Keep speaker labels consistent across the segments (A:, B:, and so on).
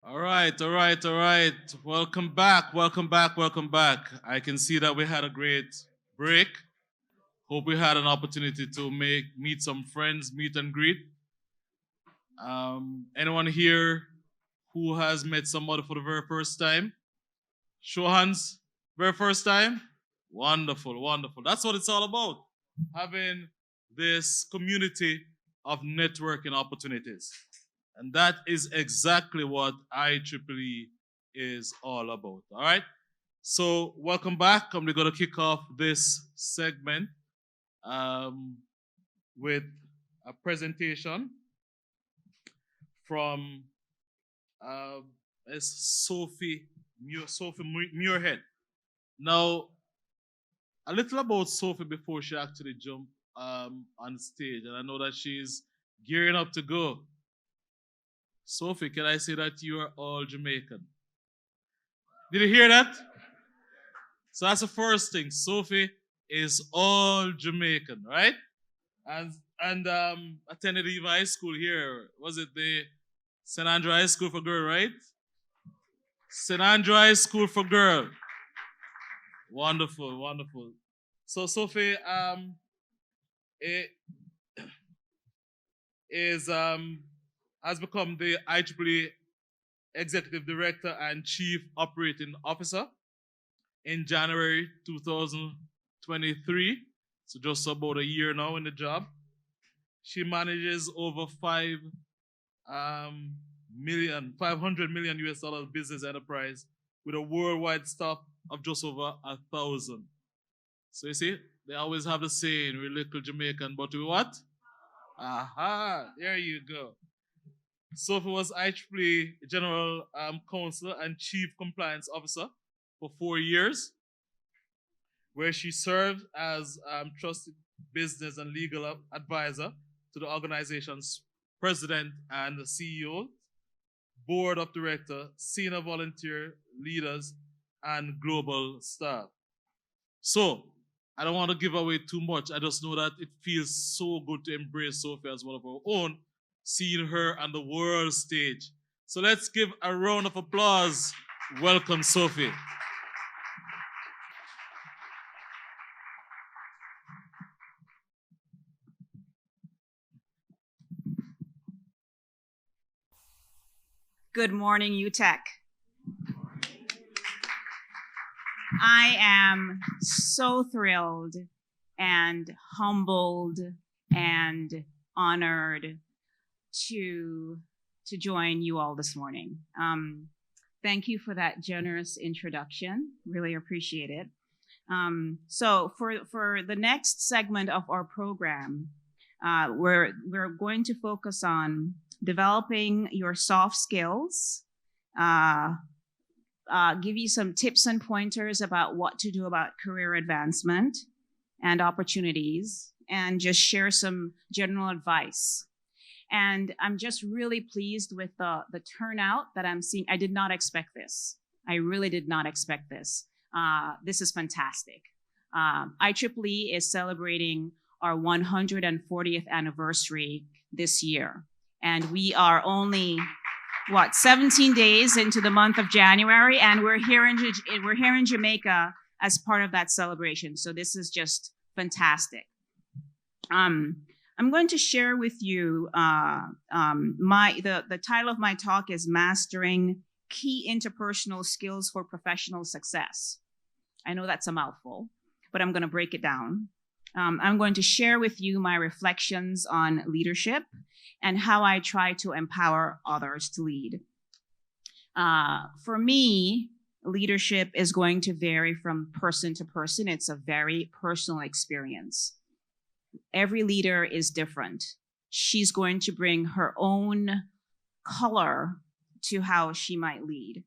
A: All right, all right, all right. Welcome back, welcome back, welcome back. I can see that we had a great break. Hope we had an opportunity to meet some friends, meet and greet. Anyone here who has met somebody for the very first time? Show hands. Very first time? Wonderful, wonderful. That's what it's all about. Having this community of networking opportunities. And that is exactly what IEEE is all about. All right. So welcome back. I'm going to kick off this segment um, with a presentation from uh, Sophie Muirhead. Now, a little about Sophie before she actually jumped on stage, and I know that she's gearing up to go. Sophie, can I say that you are all Jamaican? Did you hear that? So that's the first thing. Sophie is all Jamaican, right? And attended Eva High School here. Was it the St. Andrew High School for Girl, right? St. Andrew High School for Girl. Wonderful, wonderful. So Sophie it is has become the IEEE Executive Director and Chief Operating Officer in January 2023. So just about a year now in the job. She manages over 500 million US dollar business enterprise with a worldwide staff of just over 1,000. So you see, they always have the saying, we're little Jamaican, but we what? Aha, there you go. Sophie was IEEE General Counsel and Chief Compliance Officer for 4 years, where she served as trusted business and legal advisor to the organization's president and the CEO, board of director, senior volunteer leaders, and global staff. So, I don't want to give away too much. I just know that it feels so good to embrace Sophie as one of our own, seeing her on the world stage. So let's give a round of applause. Welcome, Sophie.
B: Good morning, UTech. I am so thrilled and humbled and honored to join you all this morning. Thank you for that generous introduction. Really appreciate it. So for the next segment of our program, we're going to focus on developing your soft skills, give you some tips and pointers about what to do about career advancement and opportunities, and just share some general advice. And I'm just really pleased with the turnout that I'm seeing. I did not expect this. I really did not expect this. This is fantastic. IEEE is celebrating our 140th anniversary this year. And we are only, 17 days into the month of January, and we're here in Jamaica as part of that celebration. So this is just fantastic. I'm going to share with you, the title of my talk is Mastering Key Interpersonal Skills for Professional Success. I know that's a mouthful, but I'm going to break it down. I'm going to share with you my reflections on leadership and how I try to empower others to lead. For me, leadership is going to vary from person to person. It's a very personal experience. Every leader is different. She's going to bring her own color to how she might lead.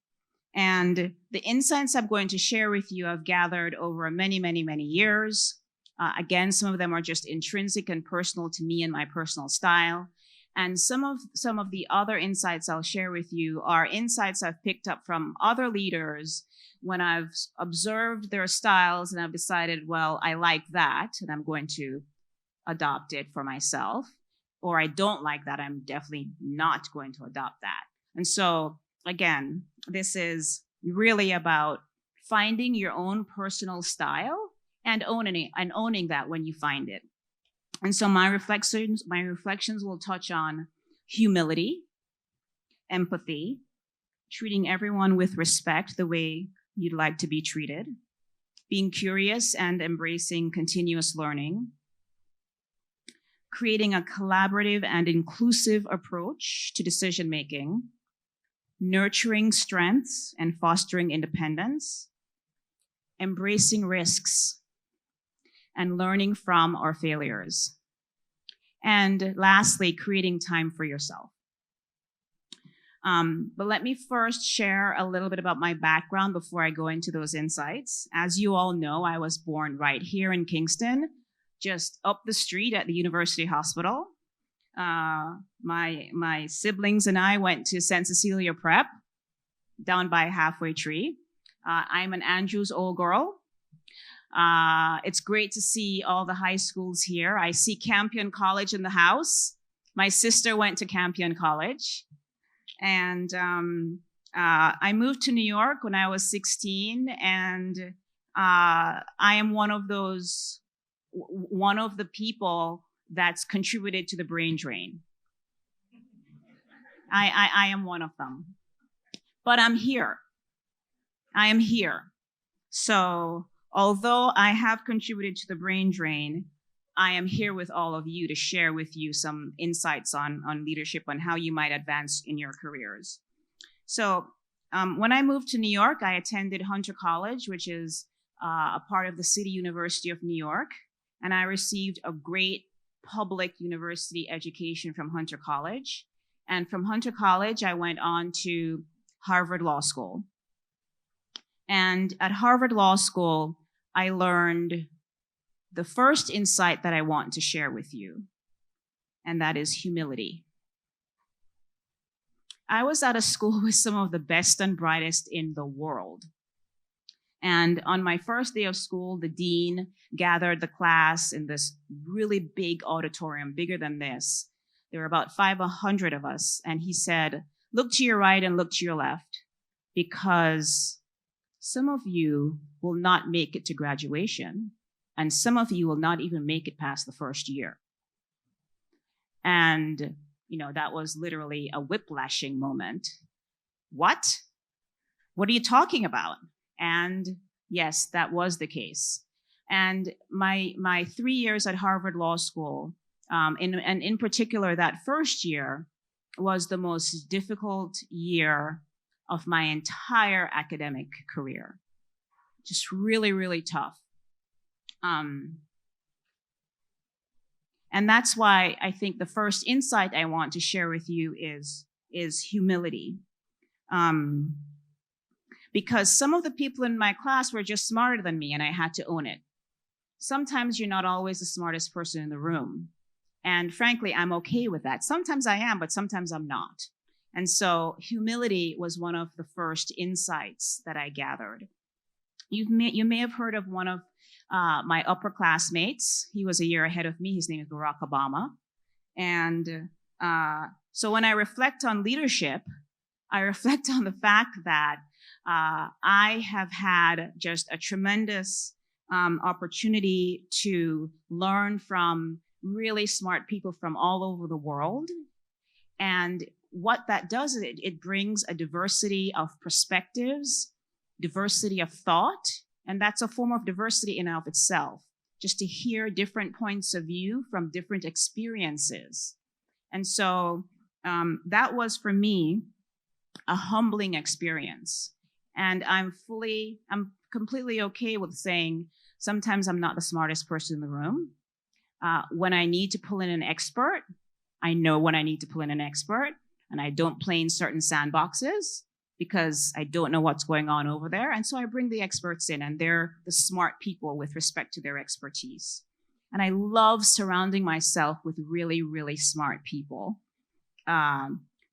B: And the insights I'm going to share with you, I've gathered over many, many, many years. Again, some of them are just intrinsic and personal to me and my personal style. And some of the other insights I'll share with you are insights I've picked up from other leaders when I've observed their styles and I've decided, well, I like that and I'm going to adopt it for myself. Or I don't like that, I'm definitely not going to adopt that. And so again, this is really about finding your own personal style and owning that when you find it. And so my reflections will touch on humility, empathy, treating everyone with respect the way you'd like to be treated, being curious and embracing continuous learning, creating a collaborative and inclusive approach to decision making, nurturing strengths and fostering independence, embracing risks, and learning from our failures. And lastly, creating time for yourself. But let me first share a little bit about my background before I go into those insights. As you all know, I was born right here in Kingston, just up the street at the University Hospital. My siblings and I went to St. Cecilia Prep down by Halfway Tree. I'm an Andrews old girl. It's great to see all the high schools here. I see Campion College in the house. My sister went to Campion College. And I moved to New York when I was 16, and I am one of the people that's contributed to the brain drain. I am one of them. But I'm here. I am here. So although I have contributed to the brain drain, I am here with all of you to share with you some insights on leadership, on how you might advance in your careers. So when I moved to New York, I attended Hunter College, which is a part of the City University of New York. And I received a great public university education from Hunter College. And from Hunter College, I went on to Harvard Law School. And at Harvard Law School, I learned the first insight that I want to share with you, and that is humility. I was at a school with some of the best and brightest in the world. And on my first day of school, the dean gathered the class in this really big auditorium, bigger than this. There were about 500 of us. And he said, look to your right and look to your left, because some of you will not make it to graduation, and some of you will not even make it past the first year. And, that was literally a whiplashing moment. What? What are you talking about? And yes, that was the case. And my 3 years at Harvard Law School, and in particular that first year, was the most difficult year of my entire academic career. Just really, really tough. And that's why I think the first insight I want to share with you is humility. Because some of the people in my class were just smarter than me, and I had to own it. Sometimes you're not always the smartest person in the room. And frankly, I'm okay with that. Sometimes I am, but sometimes I'm not. And so humility was one of the first insights that I gathered. You may have heard of one of my upperclassmates. He was a year ahead of me. His name is Barack Obama. And so when I reflect on leadership, I reflect on the fact that I have had just a tremendous opportunity to learn from really smart people from all over the world. And what that does is it brings a diversity of perspectives, diversity of thought, and that's a form of diversity in and of itself, just to hear different points of view from different experiences. And so that was, for me, a humbling experience. And I'm completely okay with saying sometimes I'm not the smartest person in the room. When I need to pull in an expert, I know when I need to pull in an expert, and I don't play in certain sandboxes because I don't know what's going on over there. And so I bring the experts in, and they're the smart people with respect to their expertise. And I love surrounding myself with really, really smart people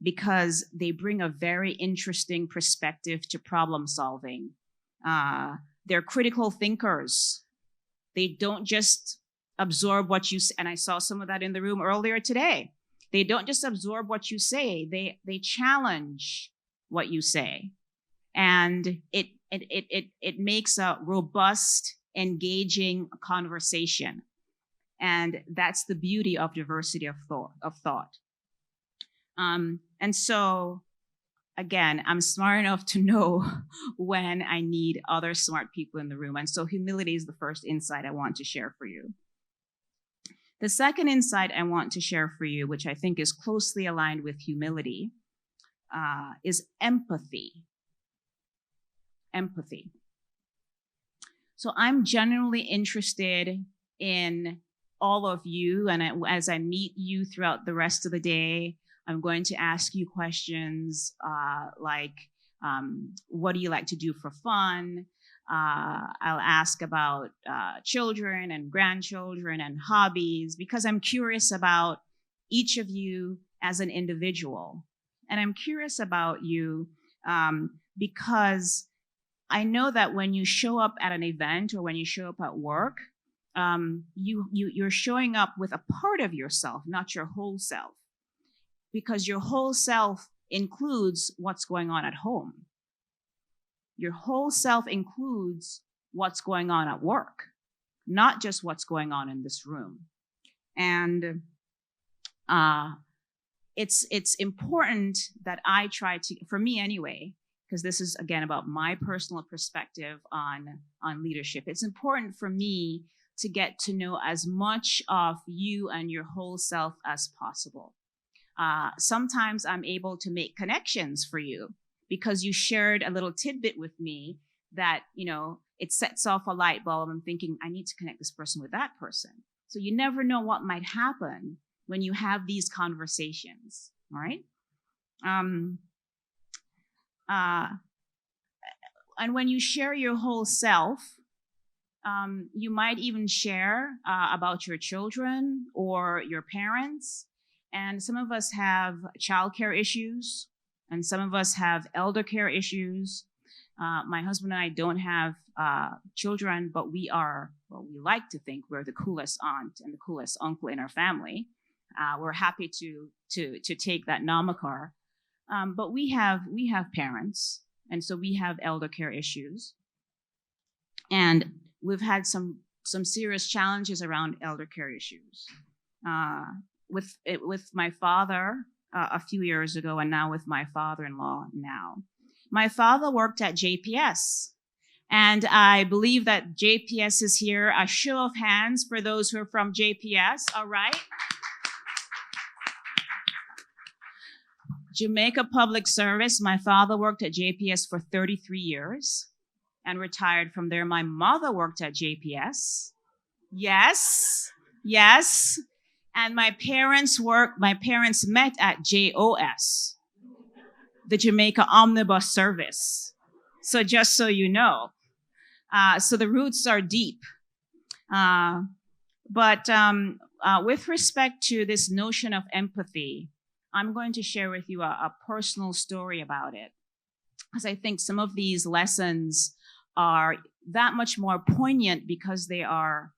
B: because they bring a very interesting perspective to problem solving. They're critical thinkers. They don't just absorb what you say. And I saw some of that in the room earlier today. They don't just absorb what you say. They challenge what you say. And it makes a robust, engaging conversation. And that's the beauty of diversity of thought. And so, again, I'm smart enough to know when I need other smart people in the room. And so humility is the first insight I want to share for you. The second insight I want to share for you, which I think is closely aligned with humility, is empathy. Empathy. So I'm generally interested in all of you, and as I meet you throughout the rest of the day, I'm going to ask you questions like, what do you like to do for fun? I'll ask about children and grandchildren and hobbies, because I'm curious about each of you as an individual. And I'm curious about you because I know that when you show up at an event or when you show up at work, you're showing up with a part of yourself, not your whole self. Because your whole self includes what's going on at home. Your whole self includes what's going on at work, not just what's going on in this room. And it's important that I try to, for me anyway, because this is again about my personal perspective on leadership. It's important for me to get to know as much of you and your whole self as possible. Sometimes I'm able to make connections for you because you shared a little tidbit with me that, it sets off a light bulb. I'm thinking, I need to connect this person with that person. So you never know what might happen when you have these conversations, all right? And when you share your whole self, you might even share about your children or your parents. And some of us have childcare issues, and some of us have elder care issues. My husband and I don't have children, but we like to think we're the coolest aunt and the coolest uncle in our family. We're happy to take that nomenclature. But we have parents, and so we have elder care issues. And we've had some serious challenges around elder care issues. With my father a few years ago, and now with my father-in-law now. My father worked at JPS, and I believe that JPS is here. A show of hands for those who are from JPS, all right? Jamaica Public Service. My father worked at JPS for 33 years and retired from there. My mother worked at JPS. Yes. And my parents met at JOS, the Jamaica Omnibus Service. So just so you know. So the roots are deep. But with respect to this notion of empathy, I'm going to share with you a personal story about it, because I think some of these lessons are that much more poignant because they're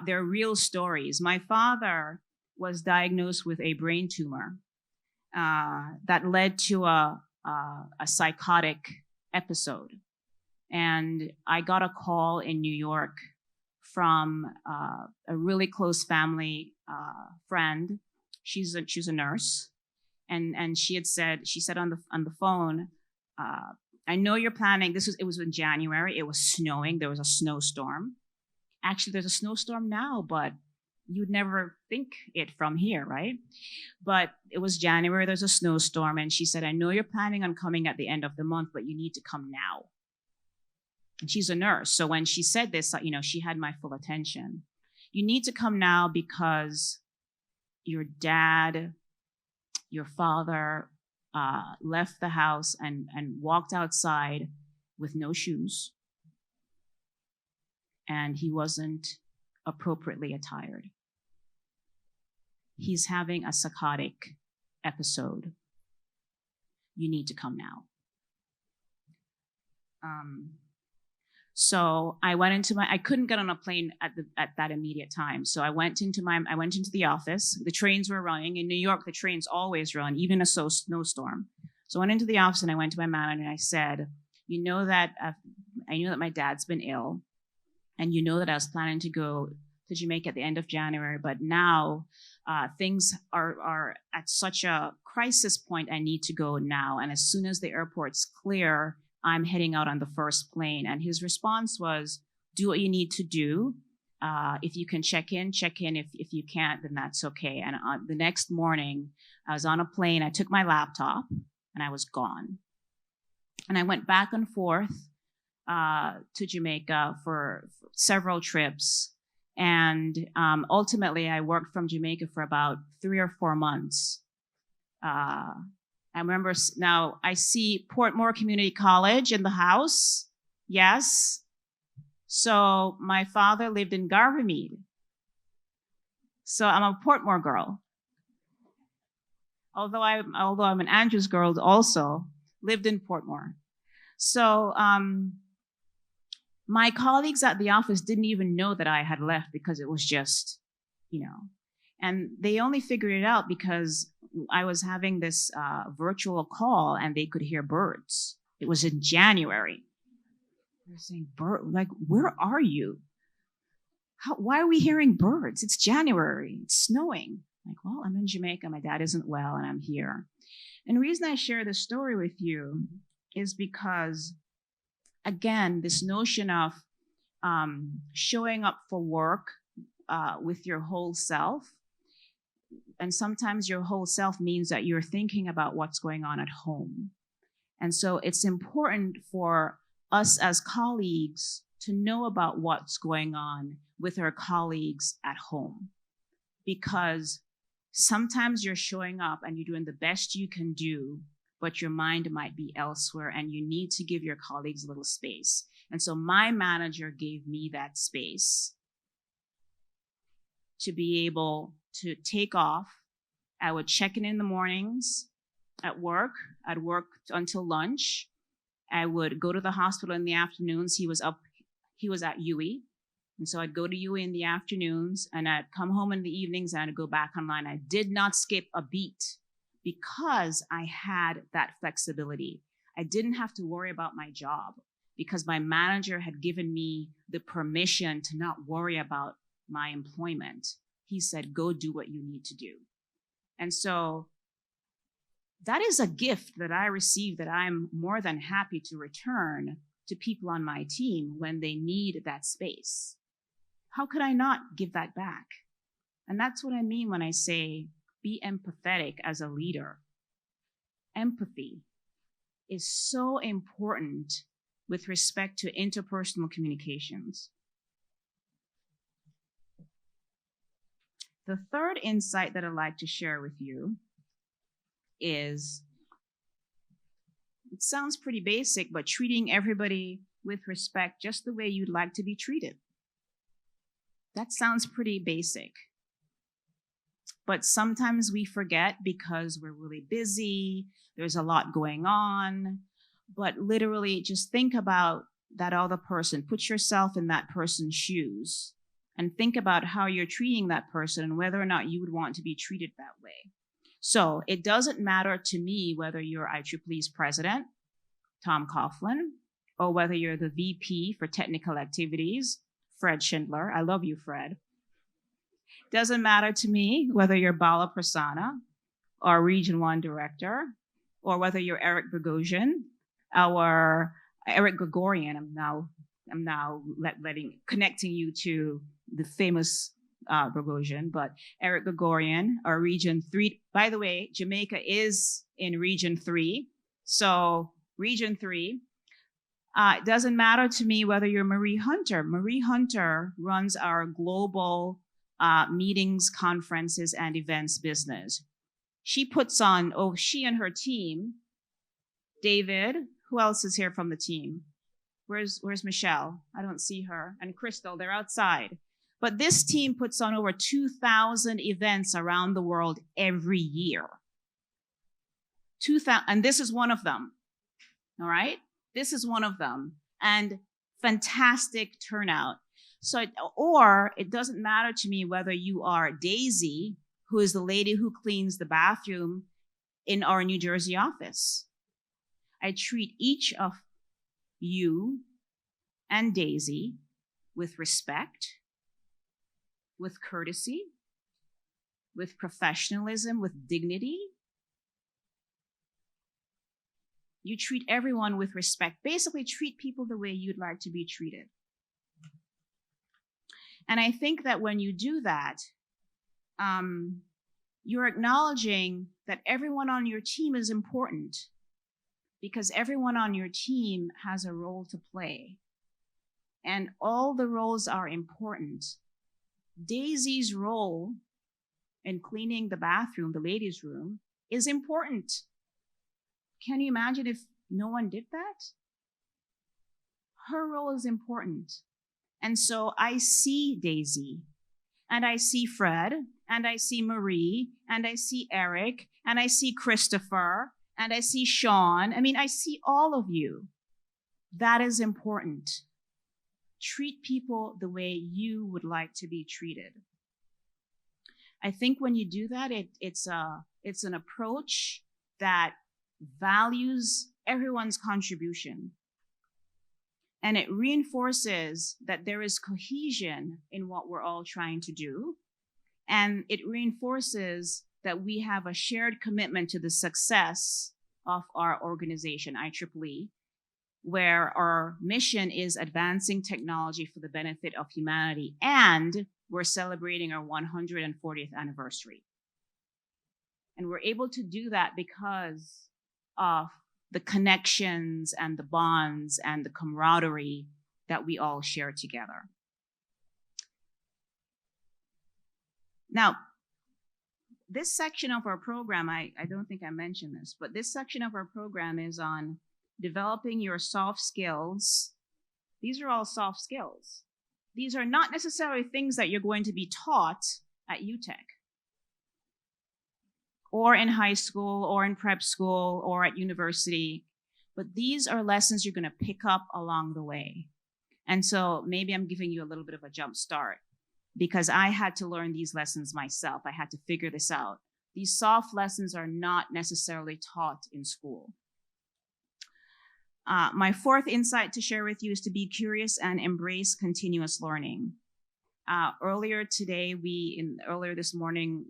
B: real stories. My father was diagnosed with a brain tumor that led to a psychotic episode. And I got a call in New York from a really close family friend. She's a nurse. And she said on the phone, I know you're planning, it was in January, it was snowing, there was a snowstorm. Actually, there's a snowstorm now, but you'd never think it from here, right? But it was January, there's a snowstorm, and she said, I know you're planning on coming at the end of the month, but you need to come now. And she's a nurse, so when she said this, she had my full attention. You need to come now because your dad, your father, left the house and walked outside with no shoes. And he wasn't appropriately attired. He's having a psychotic episode. You need to come now. So I went I couldn't get on a plane at that immediate time. So I went into the office. The trains were running. In New York, the trains always run, even a snowstorm. So I went into the office and I went to my manager and I said, you know that I know that my dad's been ill, and you know that I was planning to go to Jamaica at the end of January, but now things are at such a crisis point. I need to go now. And as soon as the airport's clear, I'm heading out on the first plane. And his response was, do what you need to do. If you can check in. If you can't, then that's okay. And the next morning, I was on a plane. I took my laptop and I was gone. And I went back and forth to Jamaica for several trips. And ultimately, I worked from Jamaica for about 3 or 4 months. I remember now I see Portmore Community College in the house. Yes. So my father lived in Garvamead. So I'm a Portmore girl. Although I'm an Andrews girl also, lived in Portmore. So my colleagues at the office didn't even know that I had left because it was just, and they only figured it out because I was having this virtual call and they could hear birds. It was in January. They're saying, like, where are you? Why are we hearing birds? It's January. It's snowing. Like, well, I'm in Jamaica. My dad isn't well, and I'm here. And the reason I share this story with you is because, again, this notion of showing up for work with your whole self, and sometimes your whole self means that you're thinking about what's going on at home. And so it's important for us as colleagues to know about what's going on with our colleagues at home, because sometimes you're showing up and you're doing the best you can do, but your mind might be elsewhere and you need to give your colleagues a little space. And so my manager gave me that space to be able to take off. I would check in the mornings at work. I'd work until lunch. I would go to the hospital in the afternoons. He was at Ieee. And so I'd go to Ieee in the afternoons and I'd come home in the evenings and I'd go back online. I did not skip a beat because I had that flexibility. I didn't have to worry about my job because my manager had given me the permission to not worry about my employment. He said, go do what you need to do. And so that is a gift that I received that I'm more than happy to return to people on my team when they need that space. How could I not give that back? And that's what I mean when I say be empathetic as a leader. Empathy is so important with respect to interpersonal communications. The third insight that I'd like to share with you is, it sounds pretty basic, but treating everybody with respect just the way you'd like to be treated. That sounds pretty basic. But sometimes we forget because we're really busy, there's a lot going on. But literally just think about that other person. Put yourself in that person's shoes and think about how you're treating that person and whether or not you would want to be treated that way. So it doesn't matter to me whether you're IEEE's president, Tom Coughlin, or whether you're the VP for technical activities, Fred Schindler. I love you, Fred. Doesn't matter to me whether you're Bala Prasanna or Region 1 Director, or whether you're Eric Bogosian or Eric Gregorian. I'm now connecting you to the famous Bogosian, but Eric Gregorian or Region 3. By the way, Jamaica is in Region 3. So Region 3. It doesn't matter to me whether you're Marie Hunter. Marie Hunter runs our global meetings, conferences, and events business. She puts on, she and her team, David, who else is here from the team? Where's Michelle? I don't see her. And Crystal, they're outside. But this team puts on over 2,000 events around the world every year. 2,000, and this is one of them. All right? This is one of them. And fantastic turnout. So, or it doesn't matter to me whether you are Daisy, who is the lady who cleans the bathroom in our New Jersey office, I treat each of you and Daisy with respect, with courtesy, with professionalism, with dignity. You treat everyone with respect. Basically, treat people the way you'd like to be treated. And I think that when you do that, you're acknowledging that everyone on your team is important, because everyone on your team has a role to play. And all the roles are important. Daisy's role in cleaning the bathroom, the ladies' room, is important. Can you imagine if no one did that? Her role is important. And so I see Daisy, and I see Fred, and I see Marie, and I see Eric, and I see Christopher, and I see Sean. I mean, I see all of you. That is important. Treat people the way you would like to be treated. I think when you do that, it's an approach that values everyone's contribution. And it reinforces that there is cohesion in what we're all trying to do. And it reinforces that we have a shared commitment to the success of our organization, IEEE, where our mission is advancing technology for the benefit of humanity, and we're celebrating our 140th anniversary. And we're able to do that because of the connections and the bonds and the camaraderie that we all share together. Now, this section of our program, I don't think I mentioned this, but this section of our program is on developing your soft skills. These are all soft skills. These are not necessarily things that you're going to be taught at UTech, or in high school, or in prep school, or at university. But these are lessons you're going to pick up along the way. And so maybe I'm giving you a little bit of a jump start, because I had to learn these lessons myself. I had to figure this out. These soft lessons are not necessarily taught in school. My fourth insight to share with you is to be curious and embrace continuous learning. Earlier this morning,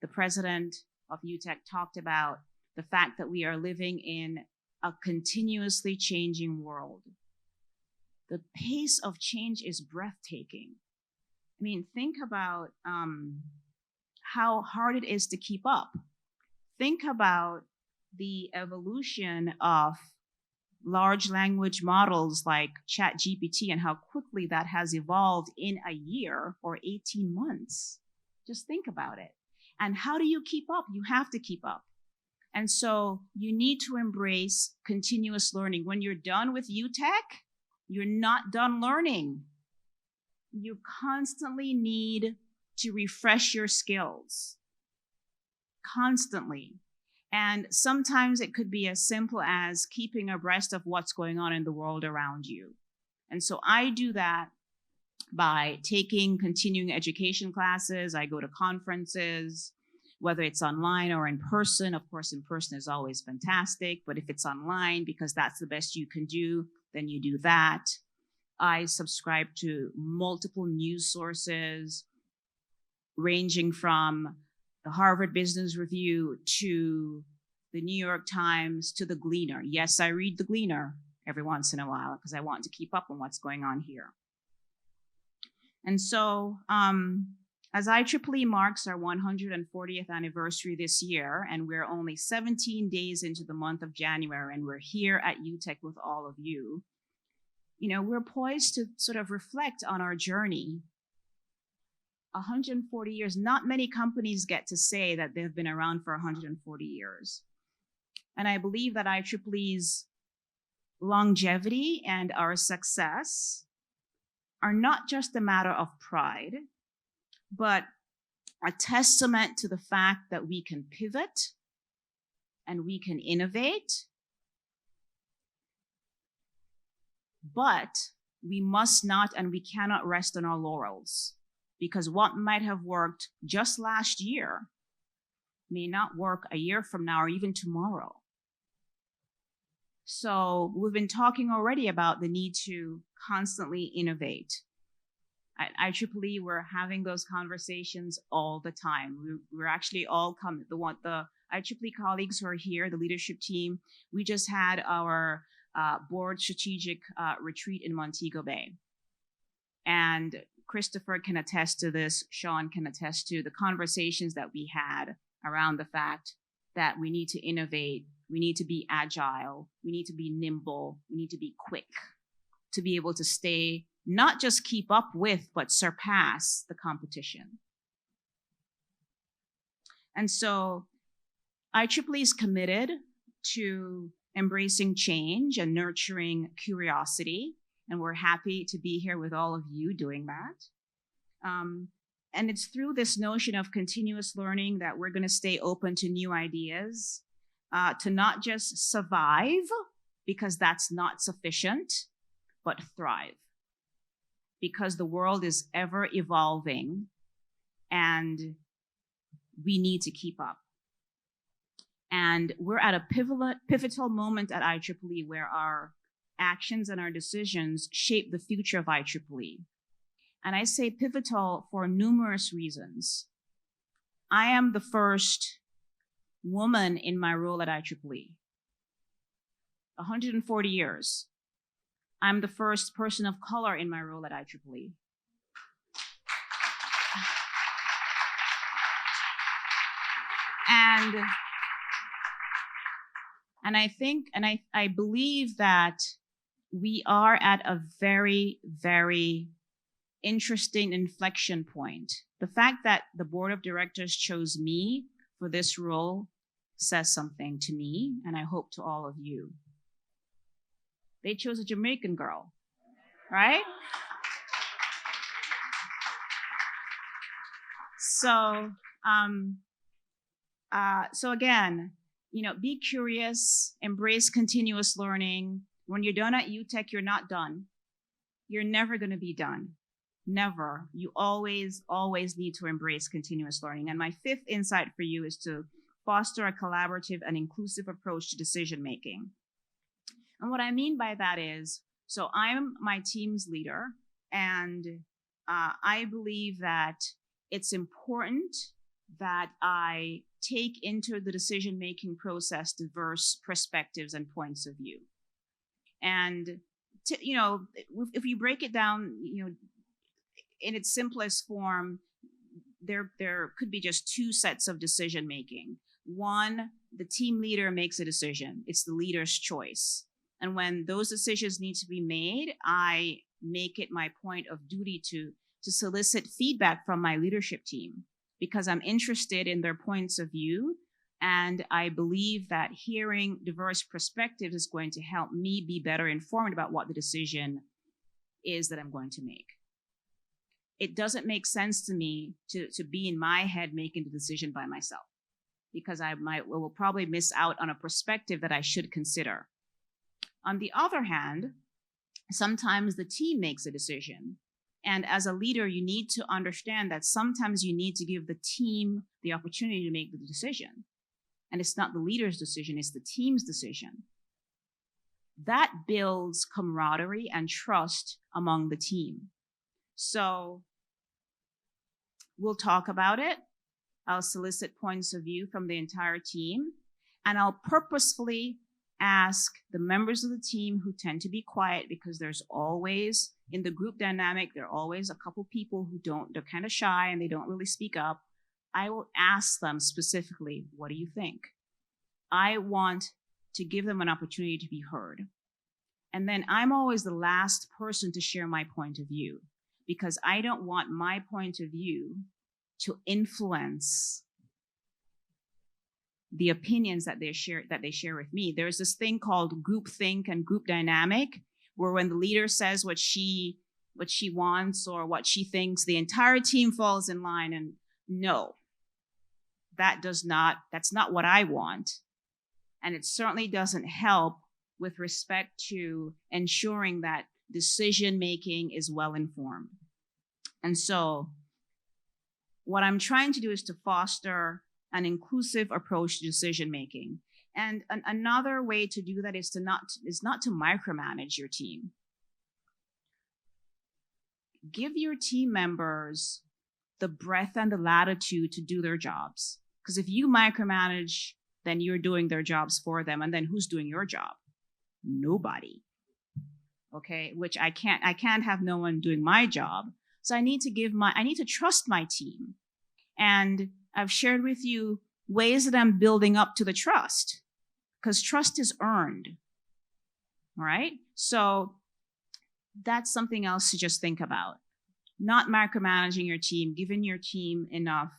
B: the president of UTech talked about the fact that we are living in a continuously changing world. The pace of change is breathtaking. I mean, think about how hard it is to keep up. Think about the evolution of large language models like ChatGPT and how quickly that has evolved in a year or 18 months. Just think about it. And how do you keep up? You have to keep up. And so you need to embrace continuous learning. When you're done with UTech, you're not done learning. You constantly need to refresh your skills. Constantly. And sometimes it could be as simple as keeping abreast of what's going on in the world around you. And so I do that by taking continuing education classes. I go to conferences, whether it's online or in person. Of course, in person is always fantastic, but if it's online, because that's the best you can do, then you do that. I subscribe to multiple news sources, ranging from the Harvard Business Review to the New York Times to the Gleaner. Yes, I read the Gleaner every once in a while because I want to keep up on what's going on here. And so as IEEE marks our 140th anniversary this year, and we're only 17 days into the month of January, and we're here at UTech with all of you, we're poised to sort of reflect on our journey. 140 years, not many companies get to say that they've been around for 140 years. And I believe that IEEE's longevity and our success are not just a matter of pride, but a testament to the fact that we can pivot and we can innovate, but we must not and we cannot rest on our laurels. Because what might have worked just last year may not work a year from now or even tomorrow. So we've been talking already about the need to constantly innovate. At IEEE, we're having those conversations all the time. We're actually all the IEEE colleagues who are here, the leadership team. We just had our board strategic retreat in Montego Bay. And Christopher can attest to this, Sean can attest to the conversations that we had around the fact that we need to innovate, we need to be agile, we need to be nimble, we need to be quick to be able to stay, not just keep up with, but surpass the competition. And so IEEE is committed to embracing change and nurturing curiosity. And we're happy to be here with all of you doing that. And it's through this notion of continuous learning that we're going to stay open to new ideas, to not just survive, because that's not sufficient, but thrive. Because the world is ever evolving and we need to keep up. And we're at a pivotal moment at IEEE where our actions and our decisions shape the future of IEEE. And I say pivotal for numerous reasons. I am the first woman in my role at IEEE. 140 years. I'm the first person of color in my role at IEEE. And I think, and I believe that we are at a very, very interesting inflection point. The fact that the board of directors chose me for this role says something to me, and I hope to all of you. They chose a Jamaican girl, right? So again, be curious, embrace continuous learning. When you're done at UTech, you're not done. You're never going to be done. Never. You always, always need to embrace continuous learning. And my fifth insight for you is to foster a collaborative and inclusive approach to decision making. And what I mean by that is, so I'm my team's leader, and I believe that it's important that I take into the decision-making process diverse perspectives and points of view. And if you break it down, in its simplest form, there could be just two sets of decision-making. One, the team leader makes a decision. It's the leader's choice. And when those decisions need to be made, I make it my point of duty to solicit feedback from my leadership team, because I'm interested in their points of view. And I believe that hearing diverse perspectives is going to help me be better informed about what the decision is that I'm going to make. It doesn't make sense to me to be in my head making the decision by myself, because I will probably miss out on a perspective that I should consider. On the other hand, sometimes the team makes a decision. And as a leader, you need to understand that sometimes you need to give the team the opportunity to make the decision. And it's not the leader's decision, it's the team's decision. That builds camaraderie and trust among the team. So we'll talk about it. I'll solicit points of view from the entire team, and I'll purposefully ask the members of the team who tend to be quiet, because there's always, in the group dynamic, there are always a couple people who they're kind of shy and they don't really speak up. I will ask them specifically, what do you think? I want to give them an opportunity to be heard. And then I'm always the last person to share my point of view, because I don't want my point of view to influence the opinions that they share with me. There's this thing called group think and group dynamic, where when the leader says what she wants or what she thinks, the entire team falls in line. And no, that's not what I want. And it certainly doesn't help with respect to ensuring that decision making is well informed. And so what I'm trying to do is to foster an inclusive approach to decision making. And another way to do that is not to micromanage your team. Give your team members the breadth and the latitude to do their jobs. Because if you micromanage, then you're doing their jobs for them. And then who's doing your job? Nobody. Okay, which I can't have no one doing my job. So I need to trust my team. And I've shared with you ways that I'm building up to the trust, because trust is earned. All right? So that's something else to just think about. Not micromanaging your team, giving your team enough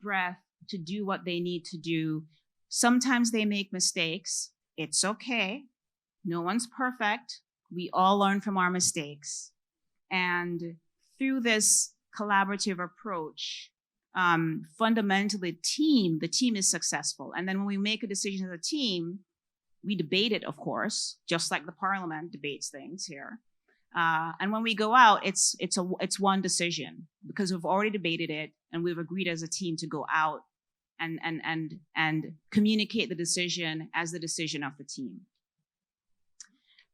B: breath to do what they need to do. Sometimes they make mistakes. It's okay. No one's perfect. We all learn from our mistakes. And through this collaborative approach, fundamentally the team is successful. And then when we make a decision as a team, we debate it, of course, just like the parliament debates things here. And when we go out, it's one decision, because we've already debated it and we've agreed as a team to go out and communicate the decision as the decision of the team.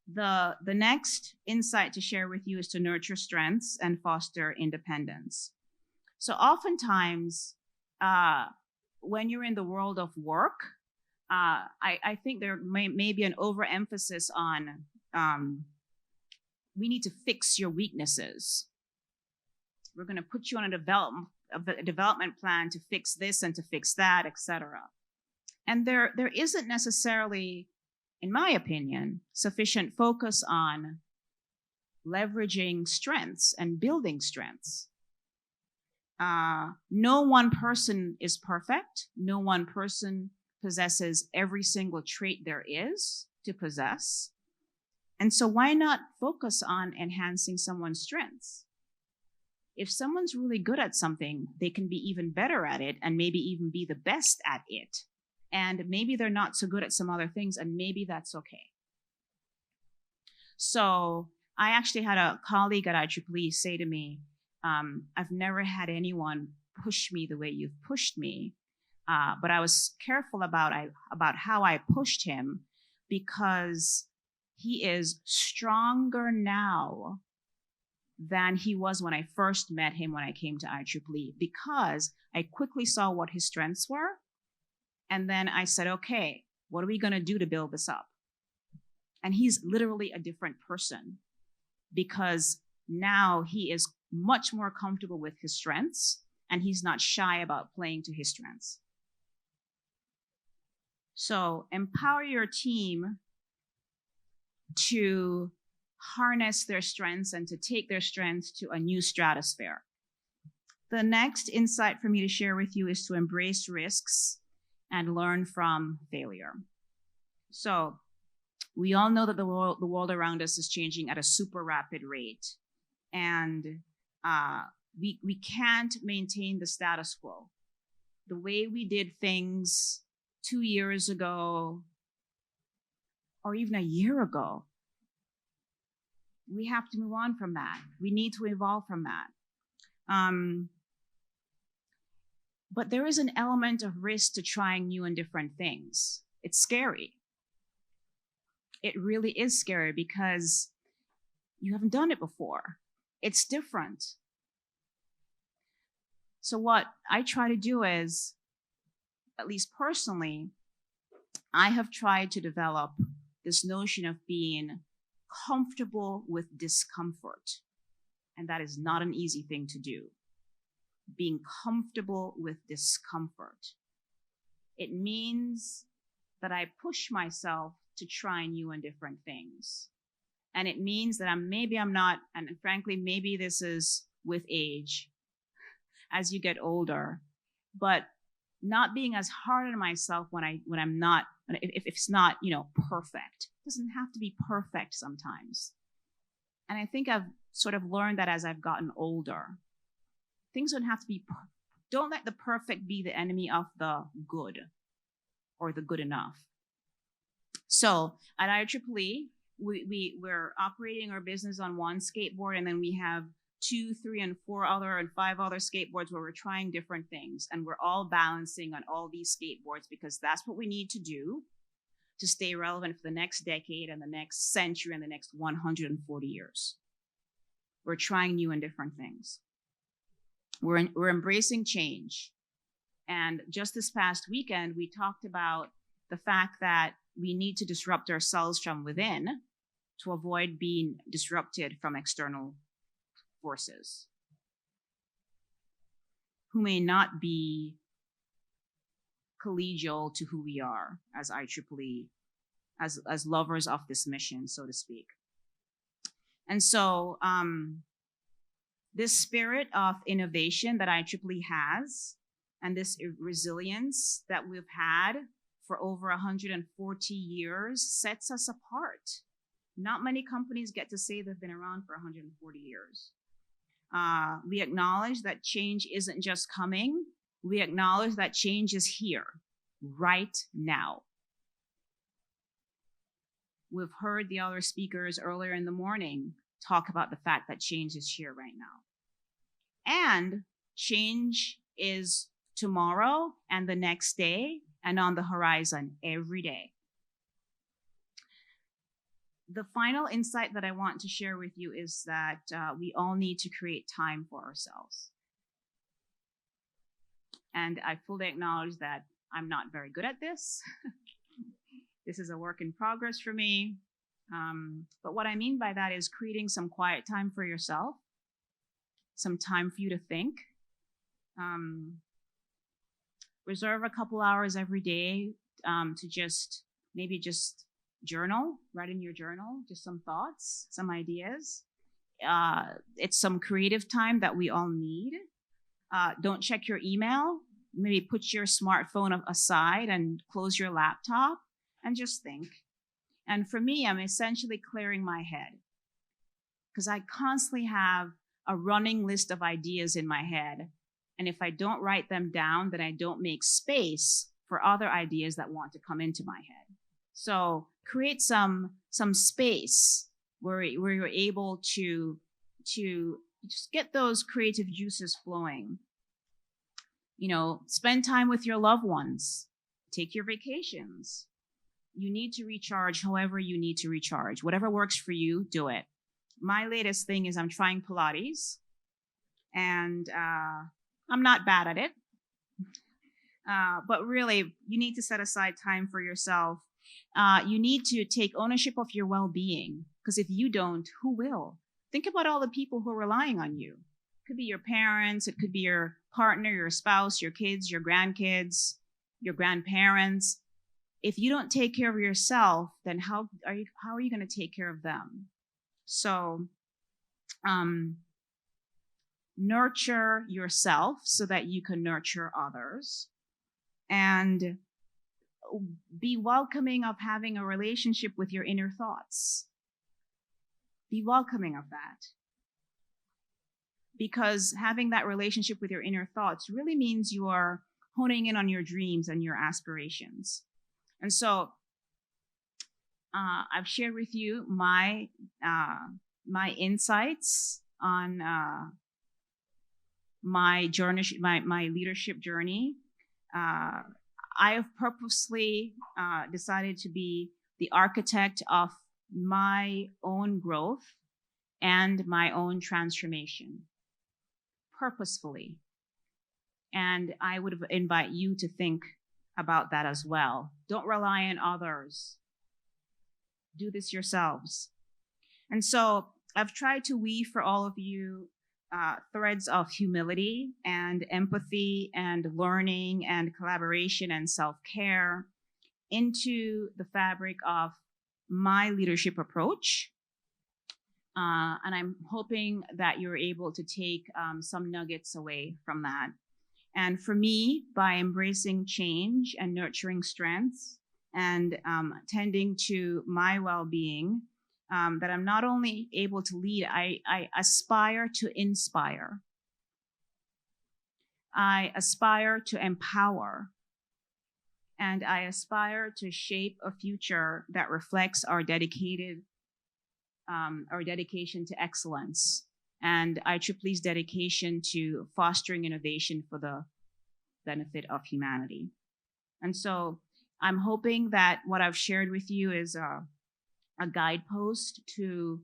B: The next insight to share with you is to nurture strengths and foster independence. So oftentimes, when you're in the world of work, I think there may be an overemphasis on we need to fix your weaknesses. We're going to put you on a development plan to fix this and to fix that, etc. And there isn't necessarily, in my opinion, sufficient focus on leveraging strengths and building strengths. No one person is perfect. No one person possesses every single trait there is to possess. And so why not focus on enhancing someone's strengths? If someone's really good at something, they can be even better at it and maybe even be the best at it. And maybe they're not so good at some other things, and maybe that's okay. So I actually had a colleague at IEEE say to me, I've never had anyone push me the way you've pushed me. But I was careful about how I pushed him, because he is stronger now than he was when I first met him when I came to IEEE, because I quickly saw what his strengths were. And then I said, okay, what are we going to do to build this up? And he's literally a different person, because now he is much more comfortable with his strengths and he's not shy about playing to his strengths. So empower your team to harness their strengths and to take their strengths to a new stratosphere. The next insight for me to share with you is to embrace risks and learn from failure. So we all know that the world around us is changing at a super rapid rate. And we can't maintain the status quo. The way we did things 2 years ago, or even a year ago, we have to move on from that. We need to evolve from that. But there is an element of risk to trying new and different things. It's scary. It really is scary, because you haven't done it before. It's different. So what I try to do is, at least personally, I have tried to develop this notion of being comfortable with discomfort. And that is not an easy thing to do. Being comfortable with discomfort. It means that I push myself to try new and different things. And it means that maybe I'm not, and frankly, maybe this is with age, as you get older, but not being as hard on myself when I'm not, if it's not, perfect. It doesn't have to be perfect sometimes. And I think I've sort of learned that as I've gotten older. Things don't have to be, don't let the perfect be the enemy of the good or the good enough. So at IEEE, we're operating our business on one skateboard, and then we have 2, 3, and 4 other and 5 other skateboards where we're trying different things. And we're all balancing on all these skateboards because that's what we need to do to stay relevant for the next decade and the next century and the next 140 years. We're trying new and different things. We're embracing change. And just this past weekend, we talked about the fact that we need to disrupt ourselves from within to avoid being disrupted from external forces who may not be collegial to who we are as IEEE, as lovers of this mission, so to speak. And so this spirit of innovation that IEEE has, and this resilience that we've had for over 140 years sets us apart. Not many companies get to say they've been around for 140 years. We acknowledge that change isn't just coming. We acknowledge that change is here, right now. We've heard the other speakers earlier in the morning talk about the fact that change is here right now. And change is tomorrow and the next day and on the horizon every day. The final insight that I want to share with you is that we all need to create time for ourselves. And I fully acknowledge that I'm not very good at this. This is a work in progress for me. But what I mean by that is creating some quiet time for yourself, some time for you to think. Reserve a couple hours every day to just journal, write in your journal, just some thoughts, some ideas. It's some creative time that we all need. Don't check your email. Maybe put your smartphone aside and close your laptop and just think. And for me, I'm essentially clearing my head because I constantly have a running list of ideas in my head. And if I don't write them down, then I don't make space for other ideas that want to come into my head. So create some space where you're able to just get those creative juices flowing. You know, spend time with your loved ones. Take your vacations. You need to recharge however you need to recharge. Whatever works for you, do it. My latest thing is I'm trying Pilates, and I'm not bad at it. But really, you need to set aside time for yourself. You need to take ownership of your well-being, because if you don't, who will? Think about all the people who are relying on you. It could be your parents, it could be your partner, your spouse, your kids, your grandkids, your grandparents. If you don't take care of yourself, then how are you going to take care of them? So nurture yourself so that you can nurture others, and be welcoming of having a relationship with your inner thoughts. Be welcoming of that. Because having that relationship with your inner thoughts really means you are honing in on your dreams and your aspirations. And so I've shared with you my insights on my journey, my leadership journey. I have purposely decided to be the architect of my own growth and my own transformation, purposefully. And I would invite you to think about that as well. Don't rely on others. Do this yourselves. And so I've tried to weave for all of you threads of humility and empathy and learning and collaboration and self-care into the fabric of my leadership approach. And I'm hoping that you're able to take some nuggets away from that. And for me, by embracing change and nurturing strengths and tending to my well-being, that I'm not only able to lead, I aspire to inspire. I aspire to empower. And I aspire to shape a future that reflects our dedication to excellence and IEEE's dedication to fostering innovation for the benefit of humanity. And so I'm hoping that what I've shared with you is a guidepost to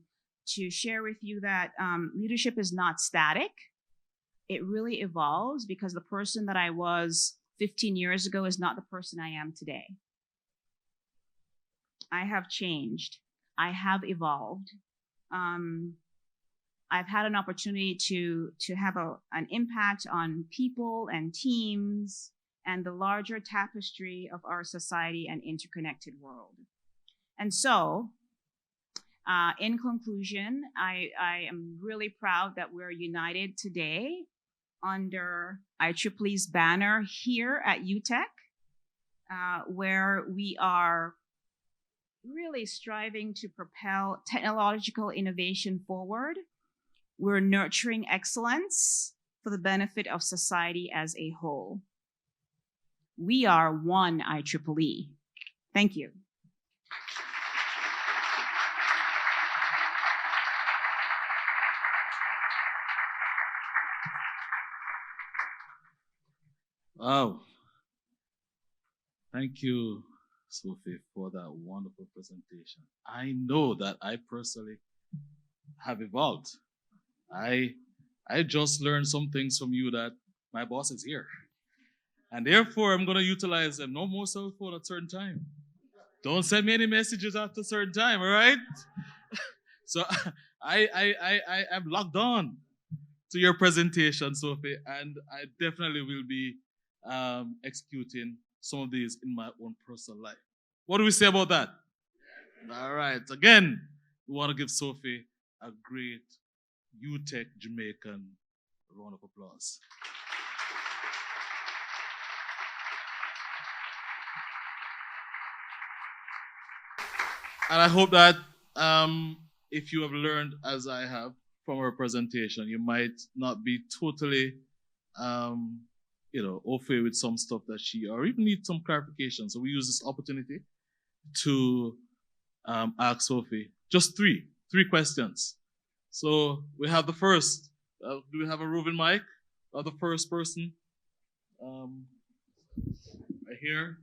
B: share with you that leadership is not static. It really evolves, because the person that I was 15 years ago is not the person I am today. I have changed. I have evolved. I've had an opportunity to have an impact on people and teams and the larger tapestry of our society and interconnected world. And so, in conclusion, I am really proud that we're united today under IEEE's banner here at UTech, where we are really striving to propel technological innovation forward. We're nurturing excellence for the benefit of society as a whole. We are one IEEE. Thank you.
A: Wow. Thank you, Sophie, for that wonderful presentation. I know that I personally have evolved. I just learned some things from you that my boss is here. And therefore, I'm going to utilize them. No more cell phone at certain time. Don't send me any messages after a certain time, all right? So I am locked on to your presentation, Sophie, and I definitely will be executing some of these in my own personal life. What do we say about that? All right. Again, we want to give Sophie a great UTech Jamaican round of applause. And I hope that if you have learned, as I have, from her presentation, you might not be totally, au fait with some stuff that or even need some clarification. So we use this opportunity to ask Sophie just three questions. So we have the first. Do we have a roving mic? The first person, right here.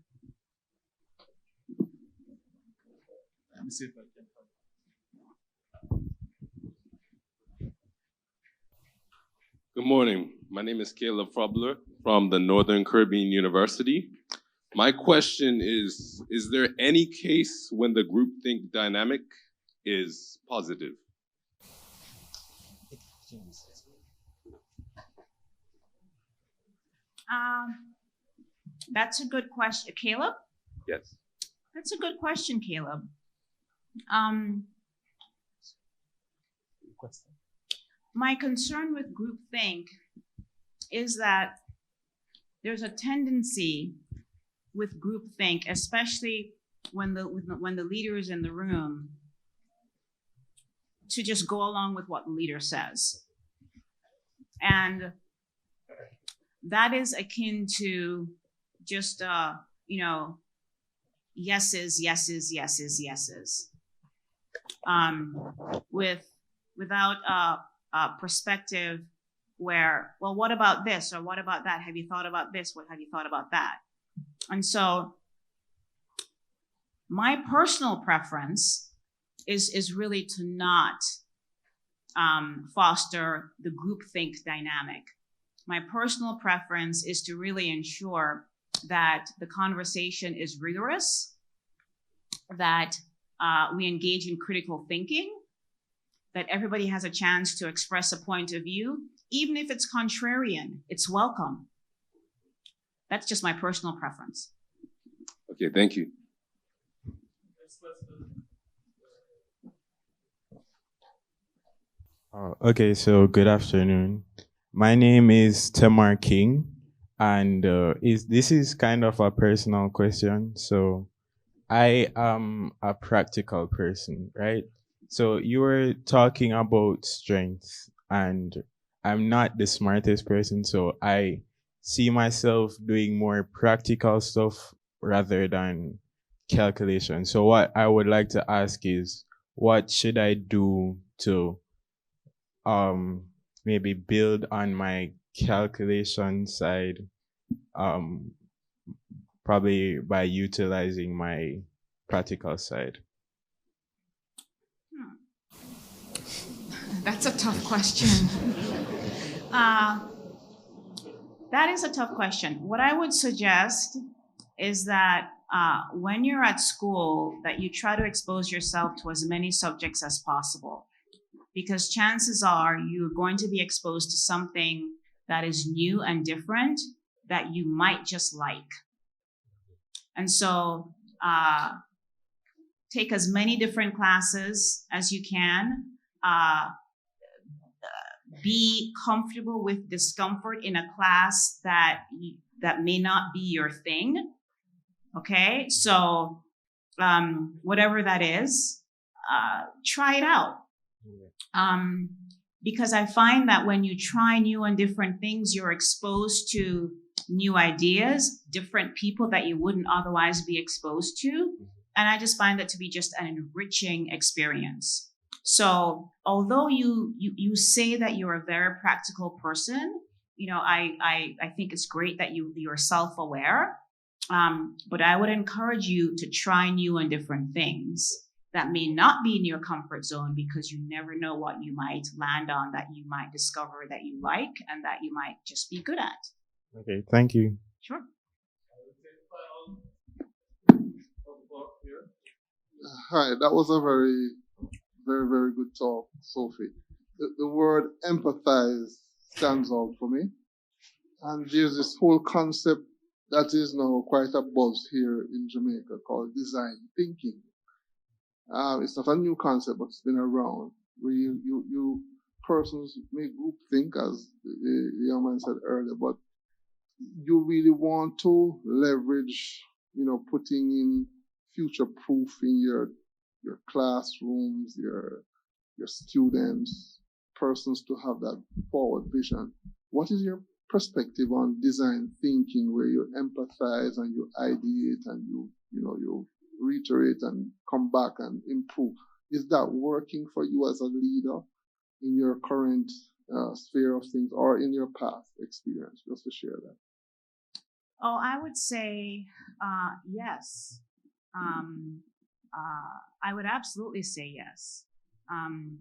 A: Let me see if I can.
C: Good morning. My name is Caleb Frobler from the Northern Caribbean University. My question is there any case when the groupthink dynamic is positive?
B: That's a good question. Caleb?
C: Yes.
B: That's a good question, Caleb. My concern with groupthink is that there's a tendency with groupthink, especially when the leader is in the room, to just go along with what the leader says. And that is akin to just, yeses, yeses, yeses, yeses. Without a perspective where, well, what about this or what about that? Have you thought about this? What have you thought about that? And so my personal preference is really to not foster the groupthink dynamic. My personal preference is to really ensure that the conversation is rigorous, that we engage in critical thinking, that everybody has a chance to express a point of view, even if it's contrarian, it's welcome. That's just my personal preference.
C: Okay, thank you.
D: Okay, so good afternoon. My name is Tamar King, and this is kind of a personal question. So I am a practical person, right? So you were talking about strengths, and I'm not the smartest person, so I see myself doing more practical stuff rather than calculation. So what I would like to ask is, what should I do to maybe build on my calculation side probably by utilizing my practical side.
B: That's a tough question. That is a tough question. What I would suggest is that when you're at school, that you try to expose yourself to as many subjects as possible, because chances are you're going to be exposed to something that is new and different that you might just like. And so take as many different classes as you can. Be comfortable with discomfort in a class that may not be your thing. Okay, so whatever that is, try it out. Because I find that when you try new and different things, you're exposed to new ideas, different people that you wouldn't otherwise be exposed to. And I just find that to be just an enriching experience. So although you say that you're a very practical person, I think it's great that you're self-aware. But I would encourage you to try new and different things that may not be in your comfort zone, because you never know what you might land on, that you might discover that you like and that you might just be good at.
D: Okay, thank you.
B: Sure.
E: Hi, that was a very, very, very good talk, Sophie. The word empathize stands out for me. And there's this whole concept that is now quite a buzz here in Jamaica called design thinking. It's not a new concept, but it's been around, where you persons may group think, as the young man said earlier, but you really want to leverage, putting in future proof in your classrooms, your students, persons to have that forward vision. What is your perspective on design thinking, where you empathize and you ideate and you reiterate and come back and improve? Is that working for you as a leader in your current sphere of things, or in your past experience? Just to share that.
B: Oh, I would say yes. I would absolutely say yes. And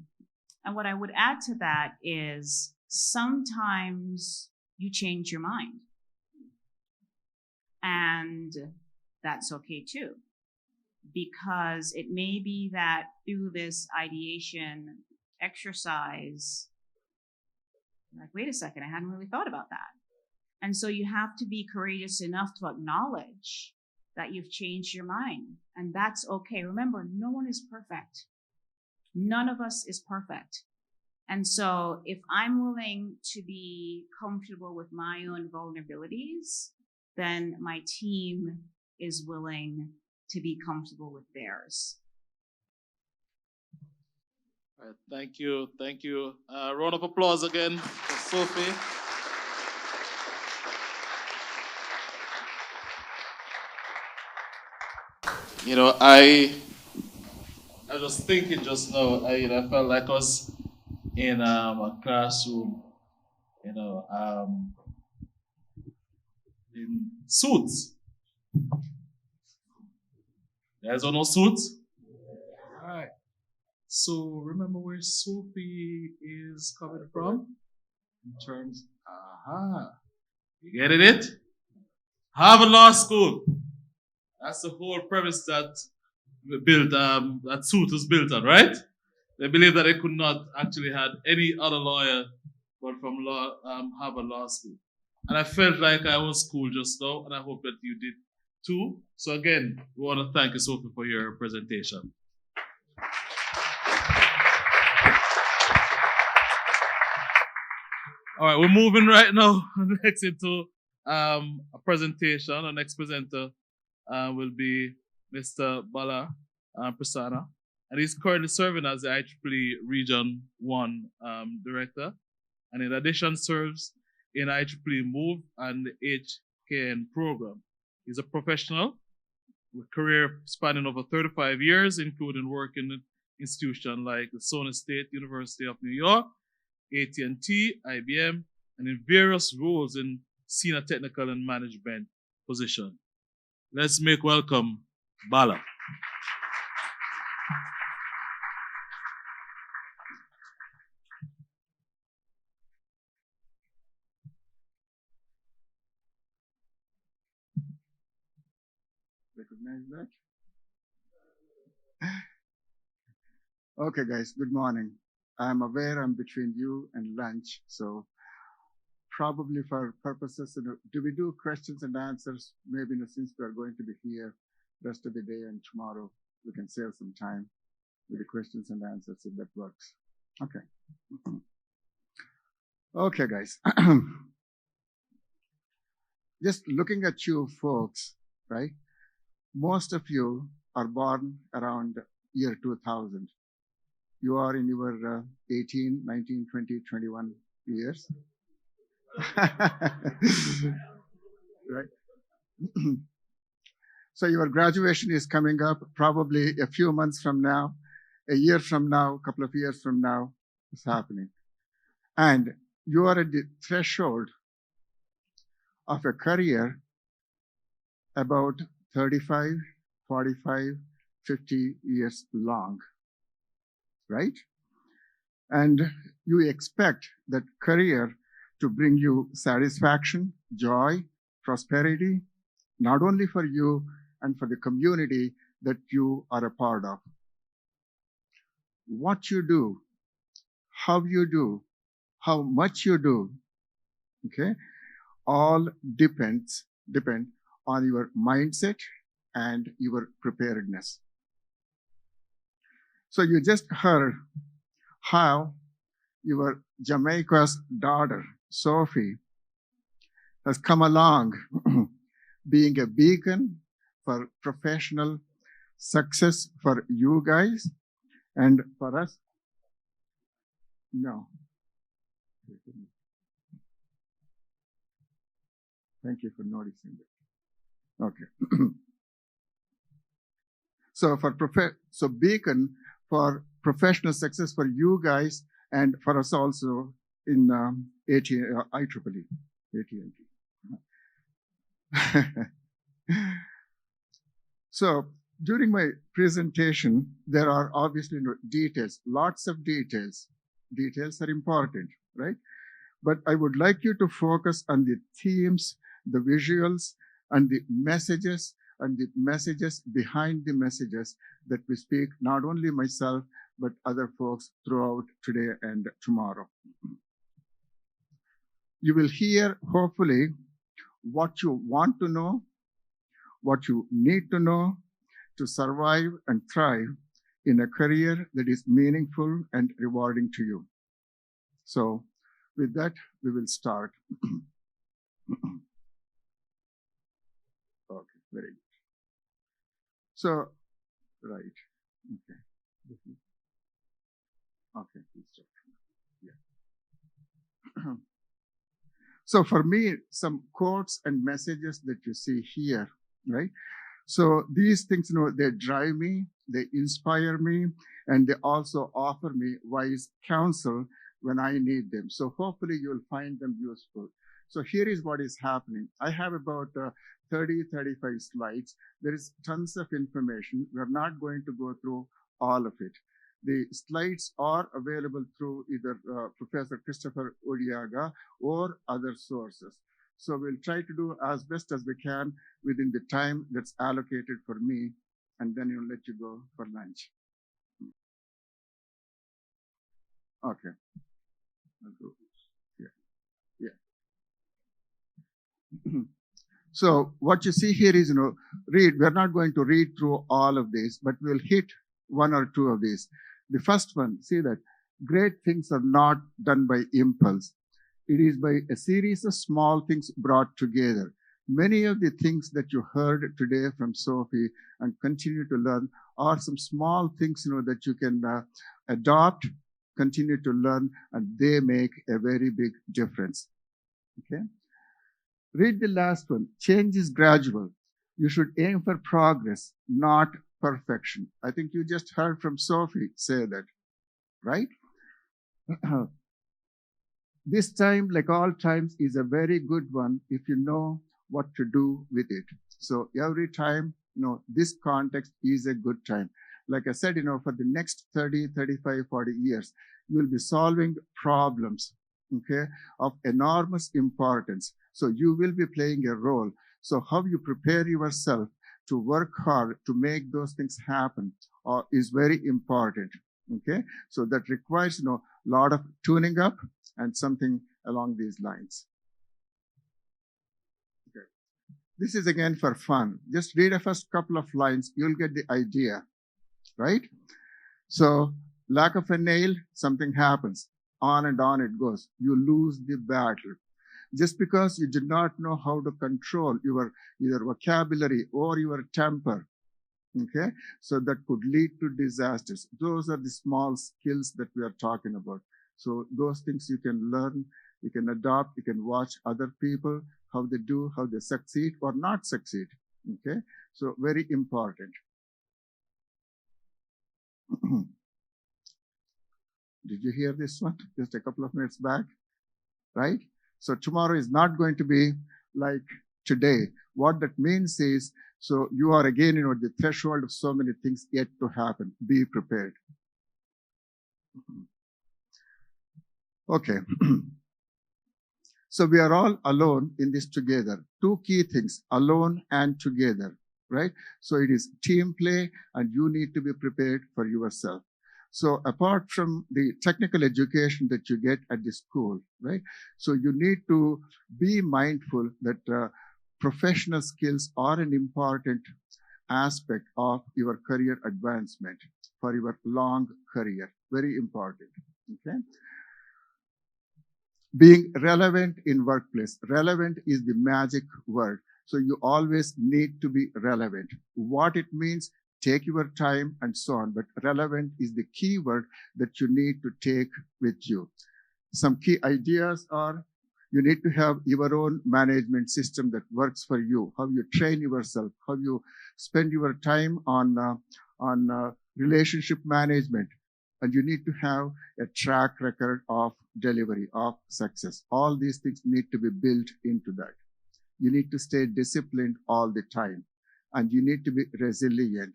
B: what I would add to that is sometimes you change your mind. And that's okay too. Because it may be that through this ideation exercise, you're like, wait a second, I hadn't really thought about that. And so you have to be courageous enough to acknowledge that you've changed your mind. And that's okay. Remember, no one is perfect. None of us is perfect. And so if I'm willing to be comfortable with my own vulnerabilities, then my team is willing to be comfortable with theirs.
A: All right, thank you. Thank you. Round of applause again for Sophie. I was just thinking just now, I felt like I was in a classroom, in suits. You guys don't know suits? All right. So remember where Sophie is coming from? In terms, you getting it? Harvard Law School. That's the whole premise that that suit was built on, right? They believe that they could not actually had any other lawyer but from Harvard Law School. And I felt like I was cool just now, and I hope that you did too. So again, we want to thank you, Sophie, for your presentation. All right, we're moving right now next into a presentation. Our next presenter will be Mr. Bala Prasanna, and he's currently serving as the IEEE Region 1 Director, and in addition serves in IEEE MOVE and the HKN program. He's a professional with a career spanning over 35 years, including working in institutions like the Sonny State University of New York, AT&T, IBM, and in various roles in senior technical and management positions. Let's make welcome Bala.
F: Recognize that? Okay, guys, good morning. I'm aware I'm between you and lunch, so probably for purposes, do we do questions and answers? Maybe since we are going to be here rest of the day and tomorrow, we can save some time with the questions and answers if that works. Okay. Okay, guys. Just looking at you folks, right? Most of you are born around year 2000. You are in your 18, 19, 20, 21 years. Right? So your graduation is coming up probably a few months from now, a year from now, a couple of years from now, it's happening. And you are at the threshold of a career about 35, 45, 50 years long, right? And you expect that career to bring you satisfaction, joy, prosperity, not only for you and for the community that you are a part of. What you do, how you do, how much you do, okay, all depend on your mindset and your preparedness. So you just heard how your Jamaica's daughter, Sophie, has come along being a beacon for professional success for you guys and for us. No. Thank you for noticing that. Okay. So beacon for professional success for you guys and for us also in IEEE, AT&T. So during my presentation, there are obviously details, lots of details. Details are important, right? But I would like you to focus on the themes, the visuals, and the messages behind the messages that we speak, not only myself, but other folks throughout today and tomorrow. You will hear, hopefully, what you want to know, what you need to know to survive and thrive in a career that is meaningful and rewarding to you. So with that, we will start. Okay, very good. So, right, okay. Okay, please stop. Yeah. So for me, some quotes and messages that you see here, right? So these things, they drive me, they inspire me, and they also offer me wise counsel when I need them. So hopefully you'll find them useful. So here is what is happening. I have about 30, 35 slides. There is tons of information. We're not going to go through all of it. The slides are available through either Professor Christopher Odiaga or other sources. So we'll try to do as best as we can within the time that's allocated for me, and then we'll let you go for lunch. Okay. I'll go. Yeah. So what you see here is, we're not going to read through all of this, but we'll hit one or two of these. The first one, see that great things are not done by impulse. It is by a series of small things brought together. Many of the things that you heard today from Sophie and continue to learn are some small things, that you can adopt, continue to learn, and they make a very big difference. Okay. Read the last one. Change is gradual. You should aim for progress, not perfection. I think you just heard from Sophie say that, right? This time, like all times, is a very good one if you know what to do with it. So every time, this context is a good time. Like I said, for the next 30, 35, 40 years, you'll be solving problems, okay, of enormous importance. So you will be playing a role. So how you prepare yourself to work hard to make those things happen is very important, okay? So that requires, a lot of tuning up and something along these lines. Okay. This is again for fun. Just read the first couple of lines. You'll get the idea, right? So lack of a nail, something happens. On and on it goes. You lose the battle. Just because you did not know how to control your either vocabulary or your temper, okay? So that could lead to disasters. Those are the small skills that we are talking about. So those things you can learn, you can adopt, you can watch other people, how they do, how they succeed or not succeed, okay? So very important. Did you hear this one just a couple of minutes back, right? So tomorrow is not going to be like today. What that means is, so you are again, at the threshold of so many things yet to happen. Be prepared. Okay. So we are all alone in this together. Two key things, alone and together, right? So it is team play and you need to be prepared for yourself. So apart from the technical education that you get at the school, right? So you need to be mindful that professional skills are an important aspect of your career advancement for your long career. Very important, okay? Being relevant in workplace. Relevant is the magic word. So you always need to be relevant. What it means, take your time and so on. But relevant is the key word that you need to take with you. Some key ideas are you need to have your own management system that works for you, how you train yourself, how you spend your time on relationship management. And you need to have a track record of delivery, of success. All these things need to be built into that. You need to stay disciplined all the time. And you need to be resilient.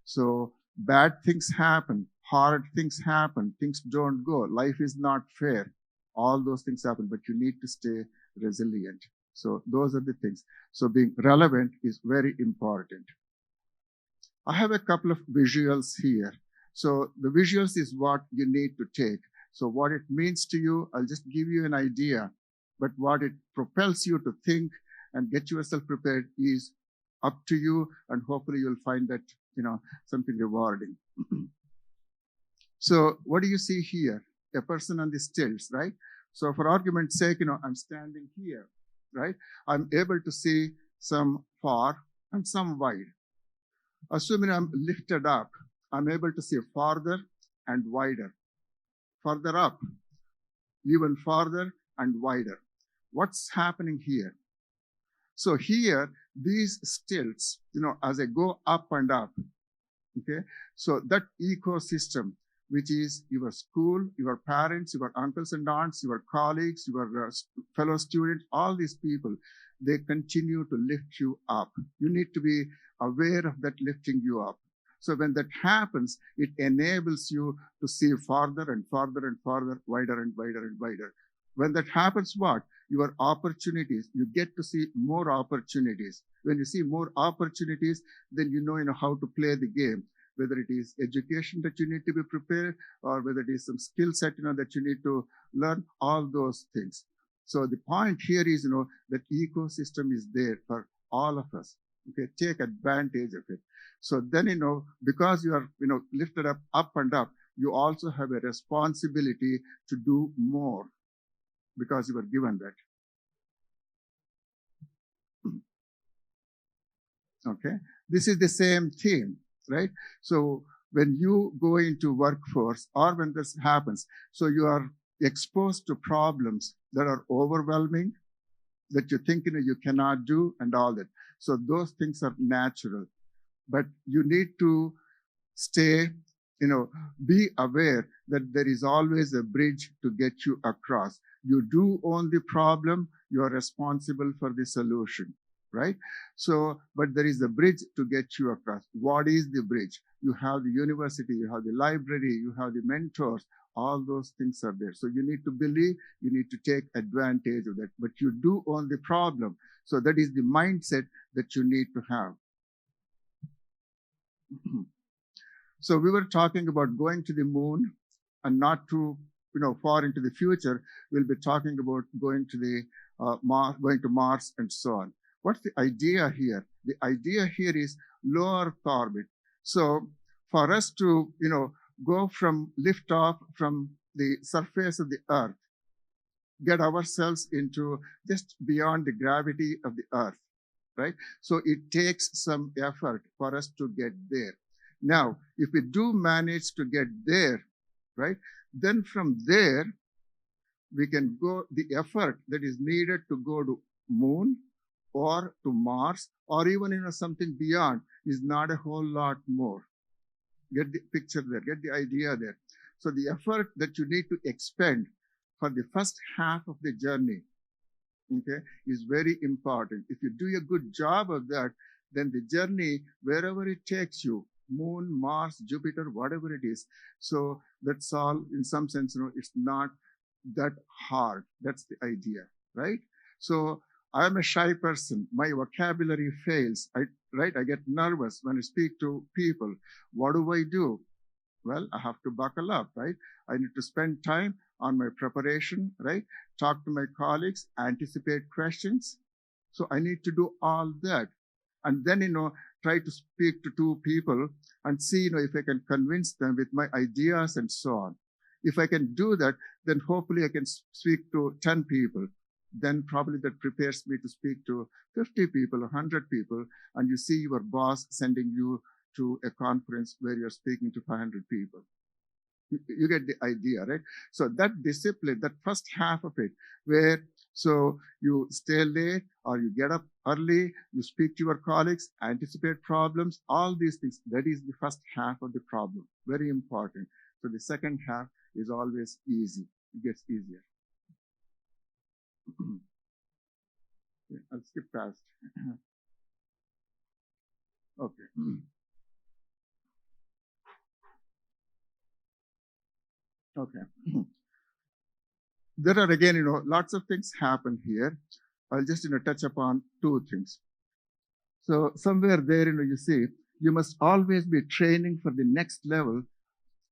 F: So bad things happen, hard things happen, things don't go, life is not fair. All those things happen, but you need to stay resilient. So those are the things. So being relevant is very important. I have a couple of visuals here. So the visuals is what you need to take. So what it means to you, I'll just give you an idea, but what it propels you to think and get yourself prepared is up to you, and hopefully you'll find that, something rewarding. So what do you see here? A person on the stilts, right? So for argument's sake, I'm standing here, right? I'm able to see some far and some wide. Assuming I'm lifted up, I'm able to see farther and wider. Further up, even farther and wider. What's happening here? So here, these stilts, as I go up and up, okay? So that ecosystem, which is your school, your parents, your uncles and aunts, your colleagues, your fellow students, all these people, they continue to lift you up. You need to be aware of that lifting you up. So when that happens, it enables you to see farther and farther and farther, wider and wider and wider. When that happens, what? Your opportunities, you get to see more opportunities. When you see more opportunities, then you know how to play the game, whether it is education that you need to be prepared or whether it is some skill set, that you need to learn, all those things. So the point here is, that ecosystem is there for all of us. Okay, take advantage of it. So then, because you are, lifted up and up, you also have a responsibility to do more because you were given that. Okay, this is the same theme, right? So when you go into workforce or when this happens, so you are exposed to problems that are overwhelming, that you think you cannot do and all that. So those things are natural, but you need to stay, be aware that there is always a bridge to get you across. You do own the problem. You are responsible for the solution. right? So, but there is a bridge to get you across. What is the bridge? You have the university, you have the library, you have the mentors, all those things are there. So you need to believe, you need to take advantage of that, but you do own the problem. So that is the mindset that you need to have. So we were talking about going to the moon and not to, far into the future. We'll be talking about going to the going to Mars and so on. What's the idea here? The idea here is low Earth orbit. So for us to, go from lift off from the surface of the Earth, get ourselves into just beyond the gravity of the Earth, right? So it takes some effort for us to get there. Now, if we do manage to get there, right, then from there, we can go, the effort that is needed to go to moon or to Mars or even, something beyond is not a whole lot more. Get the picture there, get the idea there. So the effort that you need to expend for the first half of the journey, okay, is very important. If you do a good job of that, then the journey, wherever it takes you, moon, Mars, Jupiter, whatever it is. So that's all, in some sense, it's not that hard. That's the idea, right? So I'm a shy person. My vocabulary fails. I get nervous when I speak to people. What do? Well, I have to buckle up, right? I need to spend time on my preparation, right? Talk to my colleagues, anticipate questions. So I need to do all that. And then, try to speak to two people and see, if I can convince them with my ideas and so on. If I can do that, then hopefully I can speak to 10 people. Then probably that prepares me to speak to 50 people, 100 people, and you see your boss sending you to a conference where you're speaking to 500 people. You get the idea, right? So that discipline, that first half of it, where so you stay late or you get up early, you speak to your colleagues, anticipate problems, all these things, that is the first half of the problem. Very important. So the second half is always easy. It gets easier. Okay, I'll skip past. Okay. Okay. There are again, lots of things happen here. I'll just, touch upon two things. So somewhere there, you see, you must always be training for the next level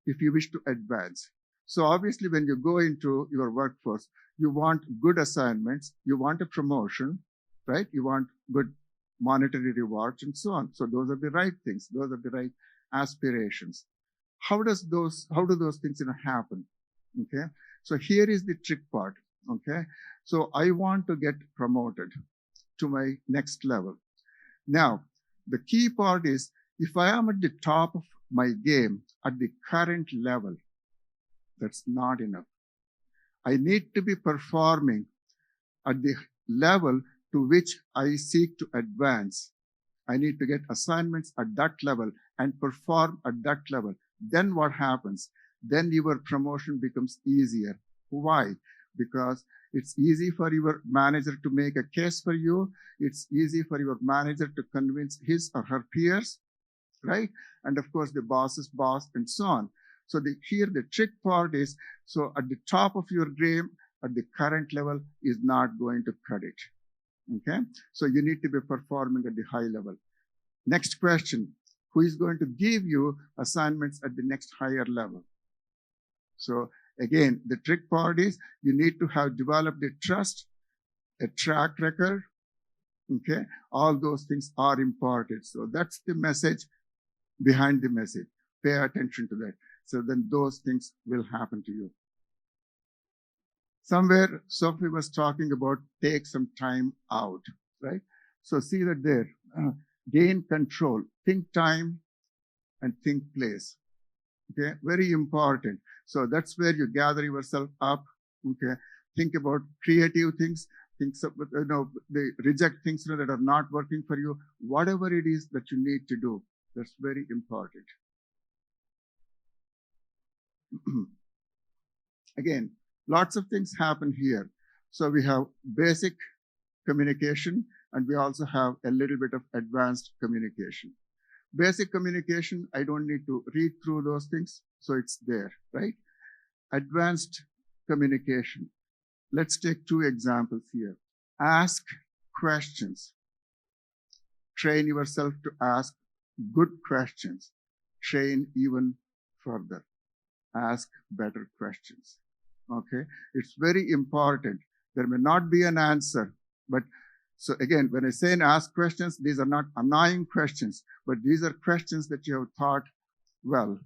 F: if you wish to advance. So obviously, when you go into your workforce, you want good assignments, you want a promotion, right? You want good monetary rewards and so on. So those are the right things. Those are the right aspirations. How do those things, happen? Okay. So here is the trick part. Okay. So I want to get promoted to my next level. Now, the key part is if I am at the top of my game at the current level, that's not enough. I need to be performing at the level to which I seek to advance. I need to get assignments at that level and perform at that level. Then what happens? Then your promotion becomes easier. Why? Because it's easy for your manager to make a case for you. It's easy for your manager to convince his or her peers, right? And of course, the boss's boss and so on. So here the trick part is, so at the top of your game, at the current level is not going to cut it. Okay. So you need to be performing at the high level. Next question. Who is going to give you assignments at the next higher level? So again, the trick part is you need to have developed a trust, a track record. Okay. All those things are important. So that's the message behind the message. Pay attention to that. So then those things will happen to you. Somewhere Sophie was talking about take some time out, right? So see that there, gain control, think time and think place. Okay, very important. So that's where you gather yourself up. Okay, think about creative things. Think, reject things that are not working for you. Whatever it is that you need to do, that's very important. Again, lots of things happen here. So we have basic communication, and we also have a little bit of advanced communication. Basic communication, I don't need to read through those things, so it's there, right? Advanced communication. Let's take two examples here. Ask questions. Train yourself to ask good questions. Train even further. Ask better questions. Okay? It's very important. There may not be an answer, but so again, when I say ask questions, these are not annoying questions, but these are questions that you have thought well.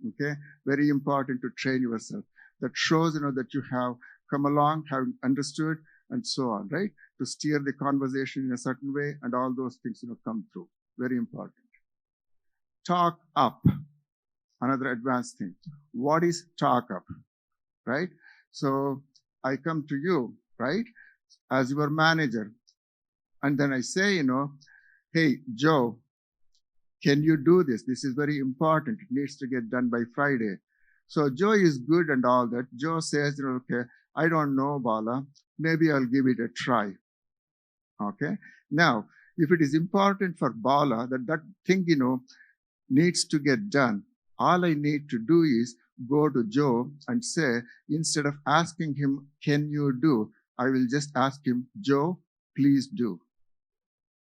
F: Okay? Very important to train yourself. That shows, that you have come along, have understood, and so on, right? To steer the conversation in a certain way, and all those things, come through. Very important. Talk up. Another advanced thing. What is talk up, right? So I come to you, right, as your manager, and then I say, hey, Joe, can you do this? This is very important. It needs to get done by Friday. So Joe is good and all that. Joe says, okay, I don't know, Bala. Maybe I'll give it a try. Okay. Now, if it is important for Bala that thing, needs to get done, all I need to do is go to Joe and say, instead of asking him, can you do? I will just ask him, Joe, please do.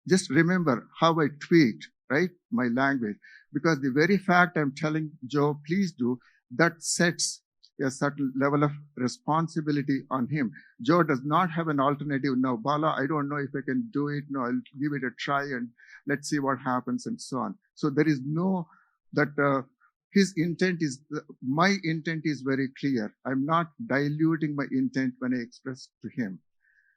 F: Just remember how I tweaked, right, my language. Because the very fact I'm telling Joe, please do, that sets a certain level of responsibility on him. Joe does not have an alternative. No, Bala, I don't know if I can do it. No, I'll give it a try and let's see what happens and so on. So there is no, his intent is, my intent is very clear. I'm not diluting my intent when I express to him.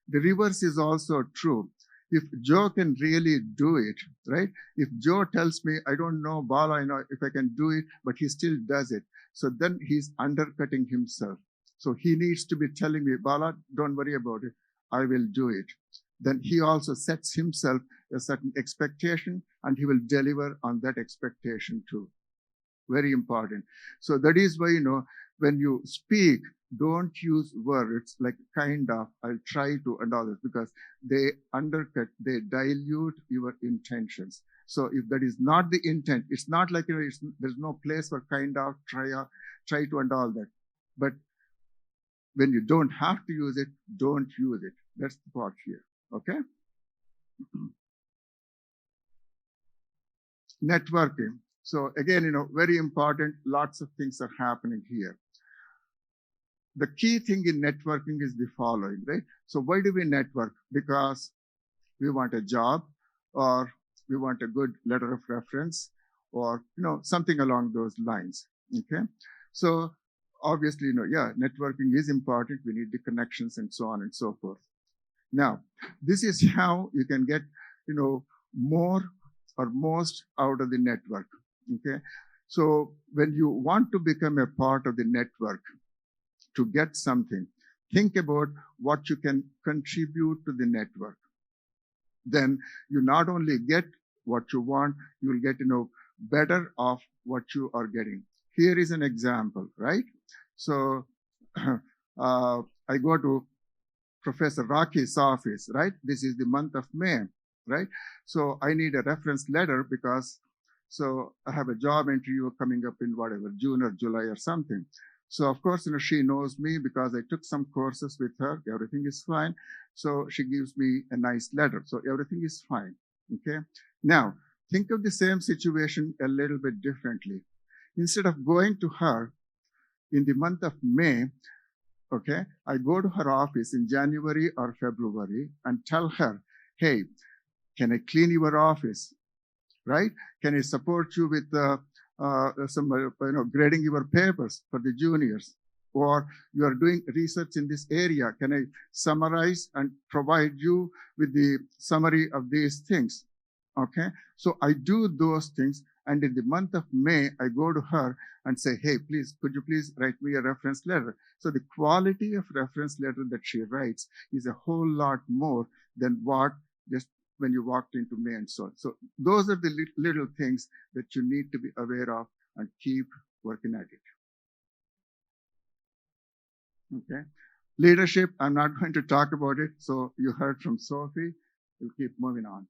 F: The reverse is also true. If Joe can really do it, right? If Joe tells me, I don't know, Bala, I know if I can do it, but he still does it. So then he's undercutting himself. So he needs to be telling me, Bala, don't worry about it. I will do it. Then he also sets himself a certain expectation and he will deliver on that expectation too. Very important. So that is why, when you speak, don't use words like kind of, I'll try to, and all this, because they undercut, they dilute your intentions. So if that is not the intent, it's not like, there's no place for kind of, try to, and all that. But when you don't have to use it, don't use it. That's the part here. Okay? Networking. So again, very important, lots of things are happening here. The key thing in networking is the following, right? So why do we network? Because we want a job, or we want a good letter of reference, or, something along those lines, okay? So obviously, networking is important. We need the connections and so on and so forth. Now, this is how you can get, more or most out of the network, okay? So when you want to become a part of the network, to get something, think about what you can contribute to the network. Then you not only get what you want, you will get, better of what you are getting. Here is an example, right? So I go to Professor Raki's office, right? This is the month of May, right? So I need a reference letter because, so I have a job interview coming up in whatever, June or July or something. So of course, she knows me because I took some courses with her. Everything is fine. So she gives me a nice letter. So everything is fine. Okay. Now think of the same situation a little bit differently. Instead of going to her in the month of May, okay, I go to her office in January or February and tell her, hey, can I clean your office? Right? Can I support you with some, grading your papers for the juniors? Or you are doing research in this area. Can I summarize and provide you with the summary of these things? Okay. So I do those things. And in the month of May, I go to her and say, hey, please, could you please write me a reference letter? So the quality of reference letter that she writes is a whole lot more than what just when you walked into May and so on. So those are the little things that you need to be aware of and keep working at it. Okay. Leadership, I'm not going to talk about it. So you heard from Sophie. We'll keep moving on.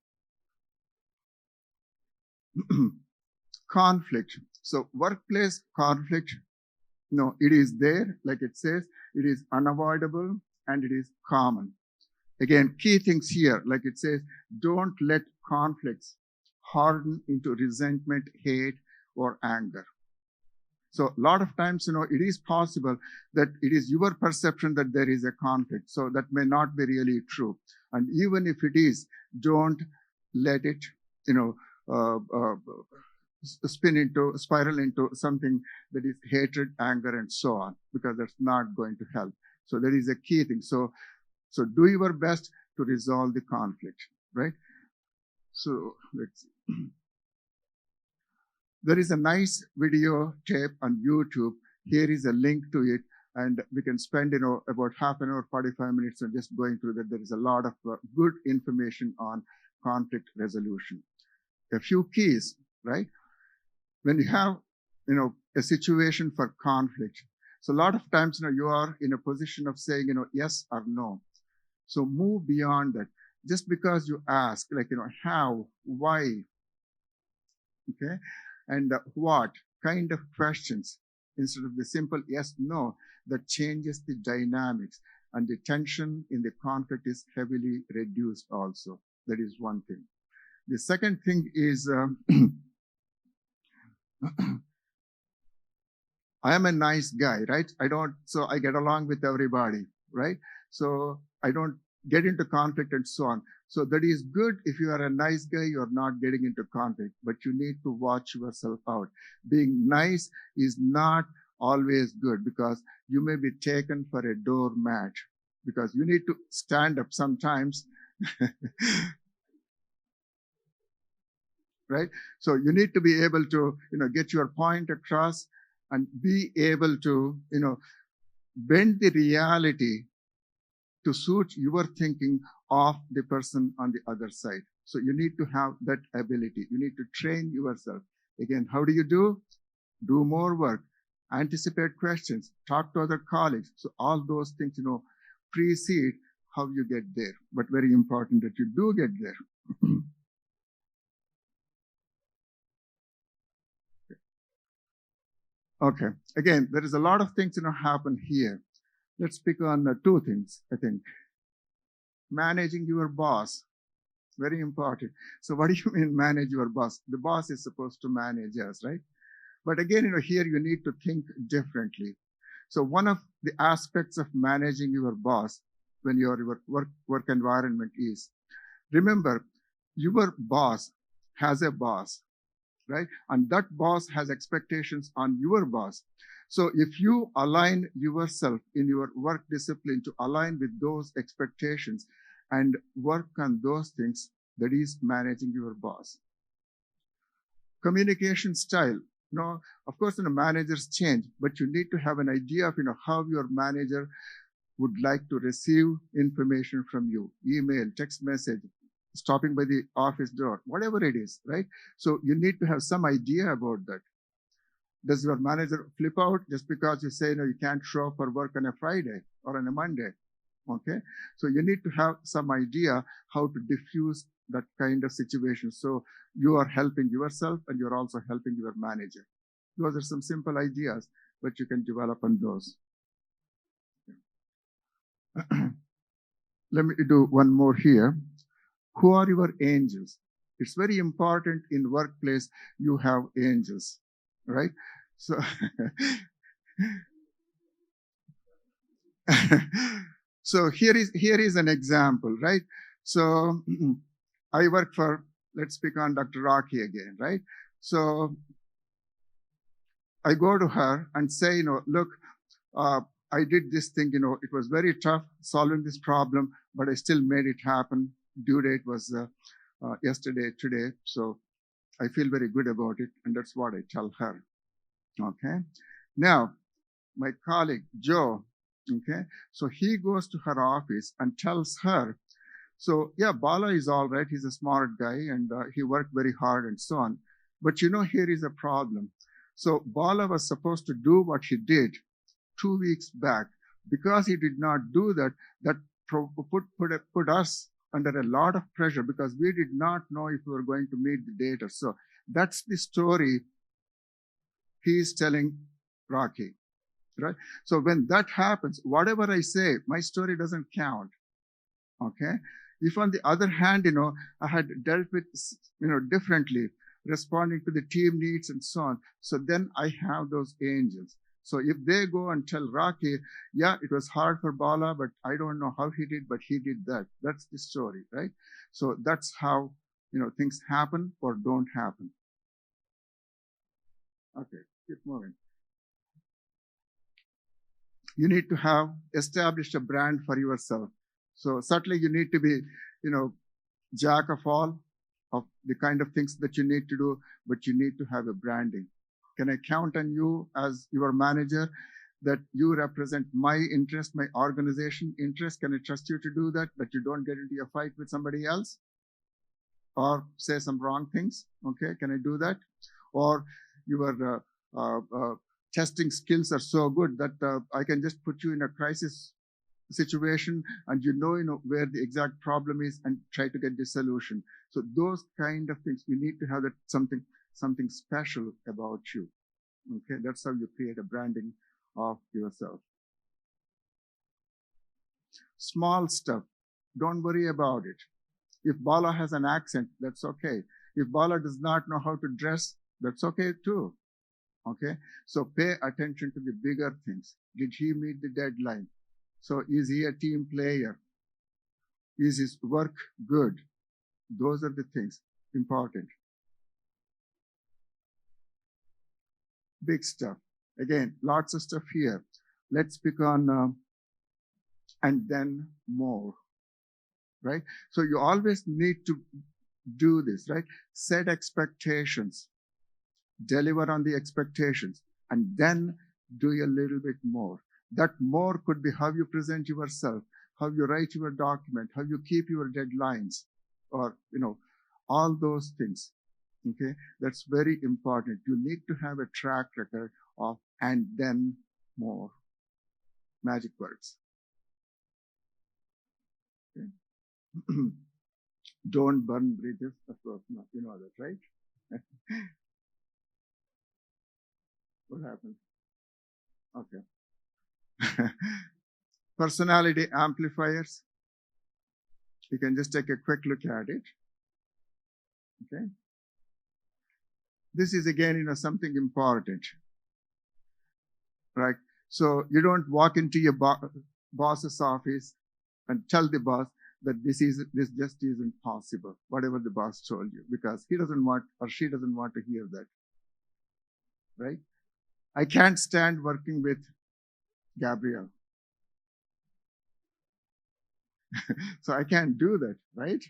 F: Conflict. So workplace conflict, no, it is there, like it says, it is unavoidable and it is common. Again, key things here, like it says, don't let conflicts harden into resentment, hate, or anger. So a lot of times, it is possible that it is your perception that there is a conflict. So that may not be really true. And even if it is, don't let it, spiral into something that is hatred, anger, and so on, because that's not going to help. So that is a key thing. So do your best to resolve the conflict, right? So let's see. There is a nice video tape on YouTube. Here is a link to it, and we can spend, about half an hour, 45 minutes on just going through that. There is a lot of good information on conflict resolution. A few keys, right? When you have, a situation for conflict, so a lot of times, you are in a position of saying, yes or no. So move beyond that. Just because you ask, like, how, why, okay, and what kind of questions, instead of the simple yes, no, that changes the dynamics, and the tension in the conflict is heavily reduced also. That is one thing. The second thing is, I am a nice guy, right? So I get along with everybody, right? So I don't get into conflict and so on. So that is good. If you are a nice guy, you're not getting into conflict, but you need to watch yourself out. Being nice is not always good, because you may be taken for a doormat, because you need to stand up sometimes. Right? So you need to be able to, get your point across and be able to, bend the reality to suit your thinking of the person on the other side. So you need to have that ability. You need to train yourself. Again, how do you do? Do more work, anticipate questions, talk to other colleagues. So all those things, precede how you get there, but very important that you do get there. Okay. Again, there is a lot of things, happen here. Let's pick on two things, I think. Managing your boss, very important. So what do you mean manage your boss? The boss is supposed to manage us, right? But again, here you need to think differently. So one of the aspects of managing your boss when your work environment is, remember, your boss has a boss, right? And that boss has expectations on your boss. So if you align yourself in your work discipline to align with those expectations and work on those things, that is managing your boss. Communication style. Of course, managers change, but you need to have an idea of, how your manager would like to receive information from you. Email, text message, stopping by the office door, whatever it is, right? So you need to have some idea about that. Does your manager flip out just because you say, you can't show up for work on a Friday or on a Monday? Okay. So you need to have some idea how to diffuse that kind of situation. So you are helping yourself and you're also helping your manager. Those are some simple ideas, but you can develop on those. Let me do one more here. Who are your angels? It's very important in workplace you have angels, right? So, so here is an example, right? So I work for, let's pick on Dr. Rocky again, right? So I go to her and say, look, I did this thing, it was very tough solving this problem, but I still made it happen. Due date was today. So I feel very good about it. And that's what I tell her. Okay. Now, my colleague, Joe, okay, so he goes to her office and tells her, so yeah, Bala is all right. He's a smart guy and he worked very hard and so on. But here is a problem. So Bala was supposed to do what he did 2 weeks back. Because he did not do that, that put us under a lot of pressure because we did not know if we were going to meet the data. So that's the story he's telling Rocky, right? So when that happens, whatever I say, my story doesn't count. Okay. If on the other hand, I had dealt with, differently, responding to the team needs and so on. So then I have those angels. So if they go and tell Rocky, yeah, it was hard for Bala, but I don't know how he did, but he did that. That's the story, right? So that's how, things happen or don't happen. Okay, keep moving. You need to have established a brand for yourself. So certainly you need to be, jack of all of the kind of things that you need to do, but you need to have a branding. Can I count on you as your manager that you represent my interest, my organization interest? Can I trust you to do that you don't get into a fight with somebody else or say some wrong things? Okay, can I do that? Or your testing skills are so good that I can just put you in a crisis situation and where the exact problem is and try to get the solution. So those kind of things, you need to have that something special about you. Okay, that's how you create a branding of yourself. Small stuff, don't worry about it. If Bala has an accent, that's okay. If Bala does not know how to dress, that's okay too. Okay, so pay attention to the bigger things. Did he meet the deadline? So is he a team player? Is his work good? Those are the things important. Big stuff. Again, lots of stuff here. Let's pick on and then more, right? So you always need to do this, right? Set expectations, deliver on the expectations, and then do a little bit more. That more could be how you present yourself, how you write your document, how you keep your deadlines, or, all those things. Okay, that's very important. You need to have a track record of and then more. Magic words. Okay. Don't burn bridges, of course not. You know that, right? What happened? Okay. Personality amplifiers. You can just take a quick look at it. Okay. This is again, something important, right? So you don't walk into your boss's office and tell the boss that this just isn't possible, whatever the boss told you, because he doesn't want or she doesn't want to hear that, right? I can't stand working with Gabrielle. So I can't do that, right?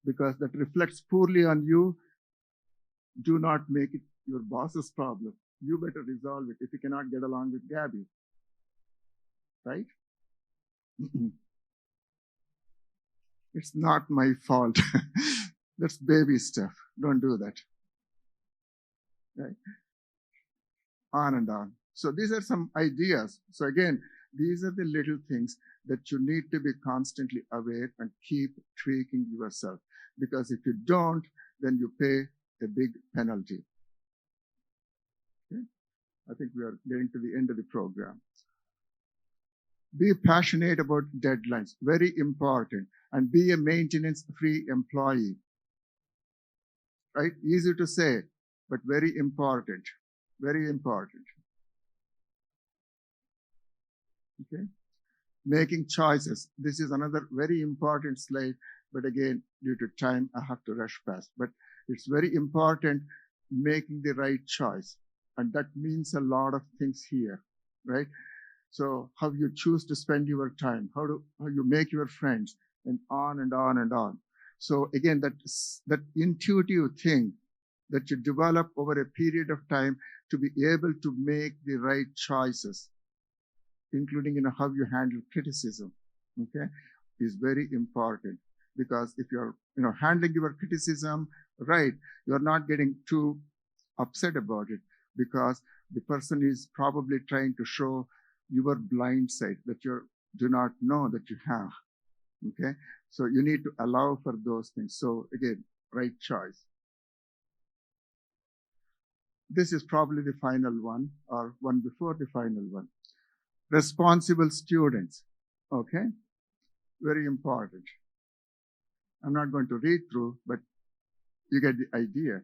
F: Because that reflects poorly on you. Do not make it your boss's problem. You better resolve it if you cannot get along with Gabby, right? It's not my fault. That's baby stuff. Don't do that. Right? On and on. So these are some ideas. So again, these are the little things that you need to be constantly aware and keep tweaking yourself. Because if you don't, then you pay a big penalty. Okay? I think we are getting to the end of the program. Be passionate about deadlines, very important, and be a maintenance-free employee. Right? Easy to say, but very important. Very important. Okay? Making choices. This is another very important slide, but again, due to time, I have to rush past. But it's very important making the right choice. And that means a lot of things here, right? So how you choose to spend your time, how you make your friends, and on and on and on. So again, that intuitive thing that you develop over a period of time to be able to make the right choices, including how you handle criticism, okay, is very important. Because if you're handling your criticism right, you're not getting too upset about it, because the person is probably trying to show your blind side that you do not know that you have. Okay. So you need to allow for those things. So again, right choice. This is probably the final one or one before the final one. Responsible students. Okay. Very important. I'm not going to read through, but you get the idea.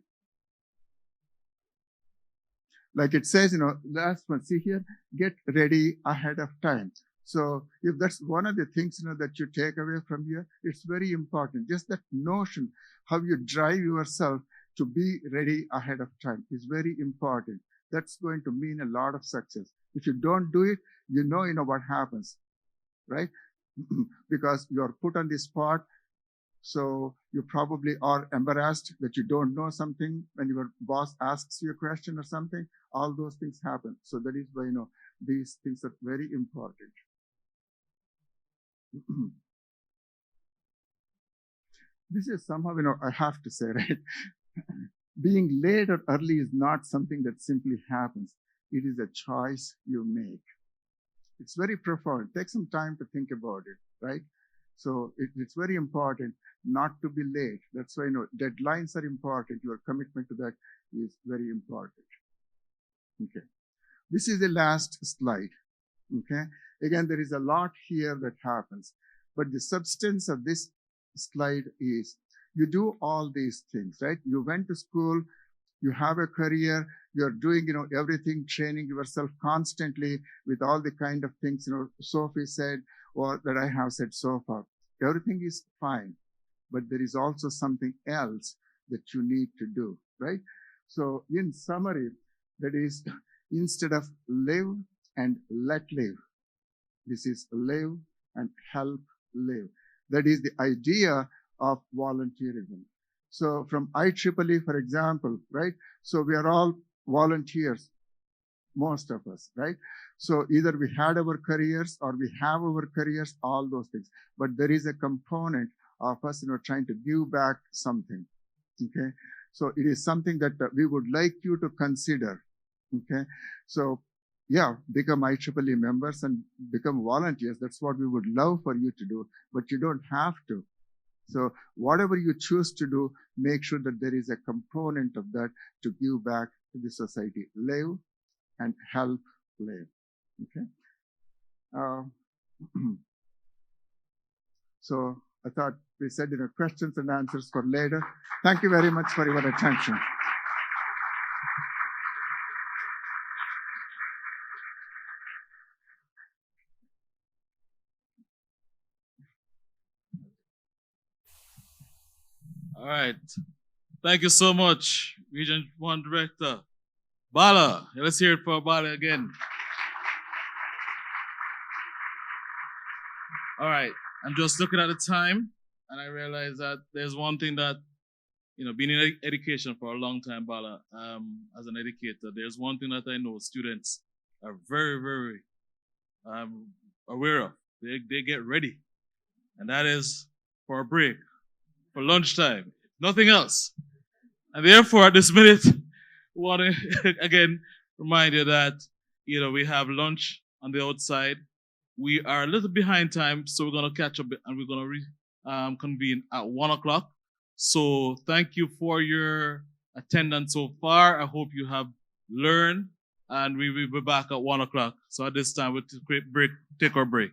F: Like it says, last one, see here, get ready ahead of time. So if that's one of the things, that you take away from here, it's very important. Just that notion, how you drive yourself to be ready ahead of time is very important. That's going to mean a lot of success. If you don't do it, you know what happens, right? Because you're put on the spot. So you probably are embarrassed that you don't know something when your boss asks you a question or something. All those things happen. So that is why, these things are very important. This is somehow, I have to say, right? Being late or early is not something that simply happens. It is a choice you make. It's very profound. Take some time to think about it, right? So it's very important not to be late. That's why, deadlines are important. Your commitment to that is very important. Okay. This is the last slide. Okay. Again, there is a lot here that happens, but the substance of this slide is you do all these things, right? You went to school, you have a career, you're doing, everything, training yourself constantly with all the kind of things, Sophie said, or that I have said so far. Everything is fine, but there is also something else that you need to do, right? So in summary, that is, instead of live and let live, this is live and help live. That is the idea of volunteerism. So from IEEE, for example, right? So we are all volunteers, most of us, right? So either we had our careers or we have our careers, all those things. But there is a component of us, trying to give back something, okay? So it is something that we would like you to consider, okay? So yeah, become IEEE members and become volunteers. That's what we would love for you to do, but you don't have to. So whatever you choose to do, make sure that there is a component of that to give back to the society. Live and help live. Okay. So I thought we said, questions and answers for later. Thank you very much for your attention.
A: All right. Thank you so much, Region 1 Director. Bala, let's hear it for Bala again. All right. I'm just looking at the time, and I realize that there's one thing that, being in education for a long time, Bala, as an educator, there's one thing that I know students are very, very aware of. They get ready, and that is for a break, for lunchtime, nothing else. And therefore, at this minute, we want to again remind you that we have lunch on the outside. We are a little behind time, so we're gonna catch up and we're gonna convene at 1 o'clock. So thank you for your attendance so far. I hope you have learned, and we will be back at 1 o'clock. So at this time, we'll take our break.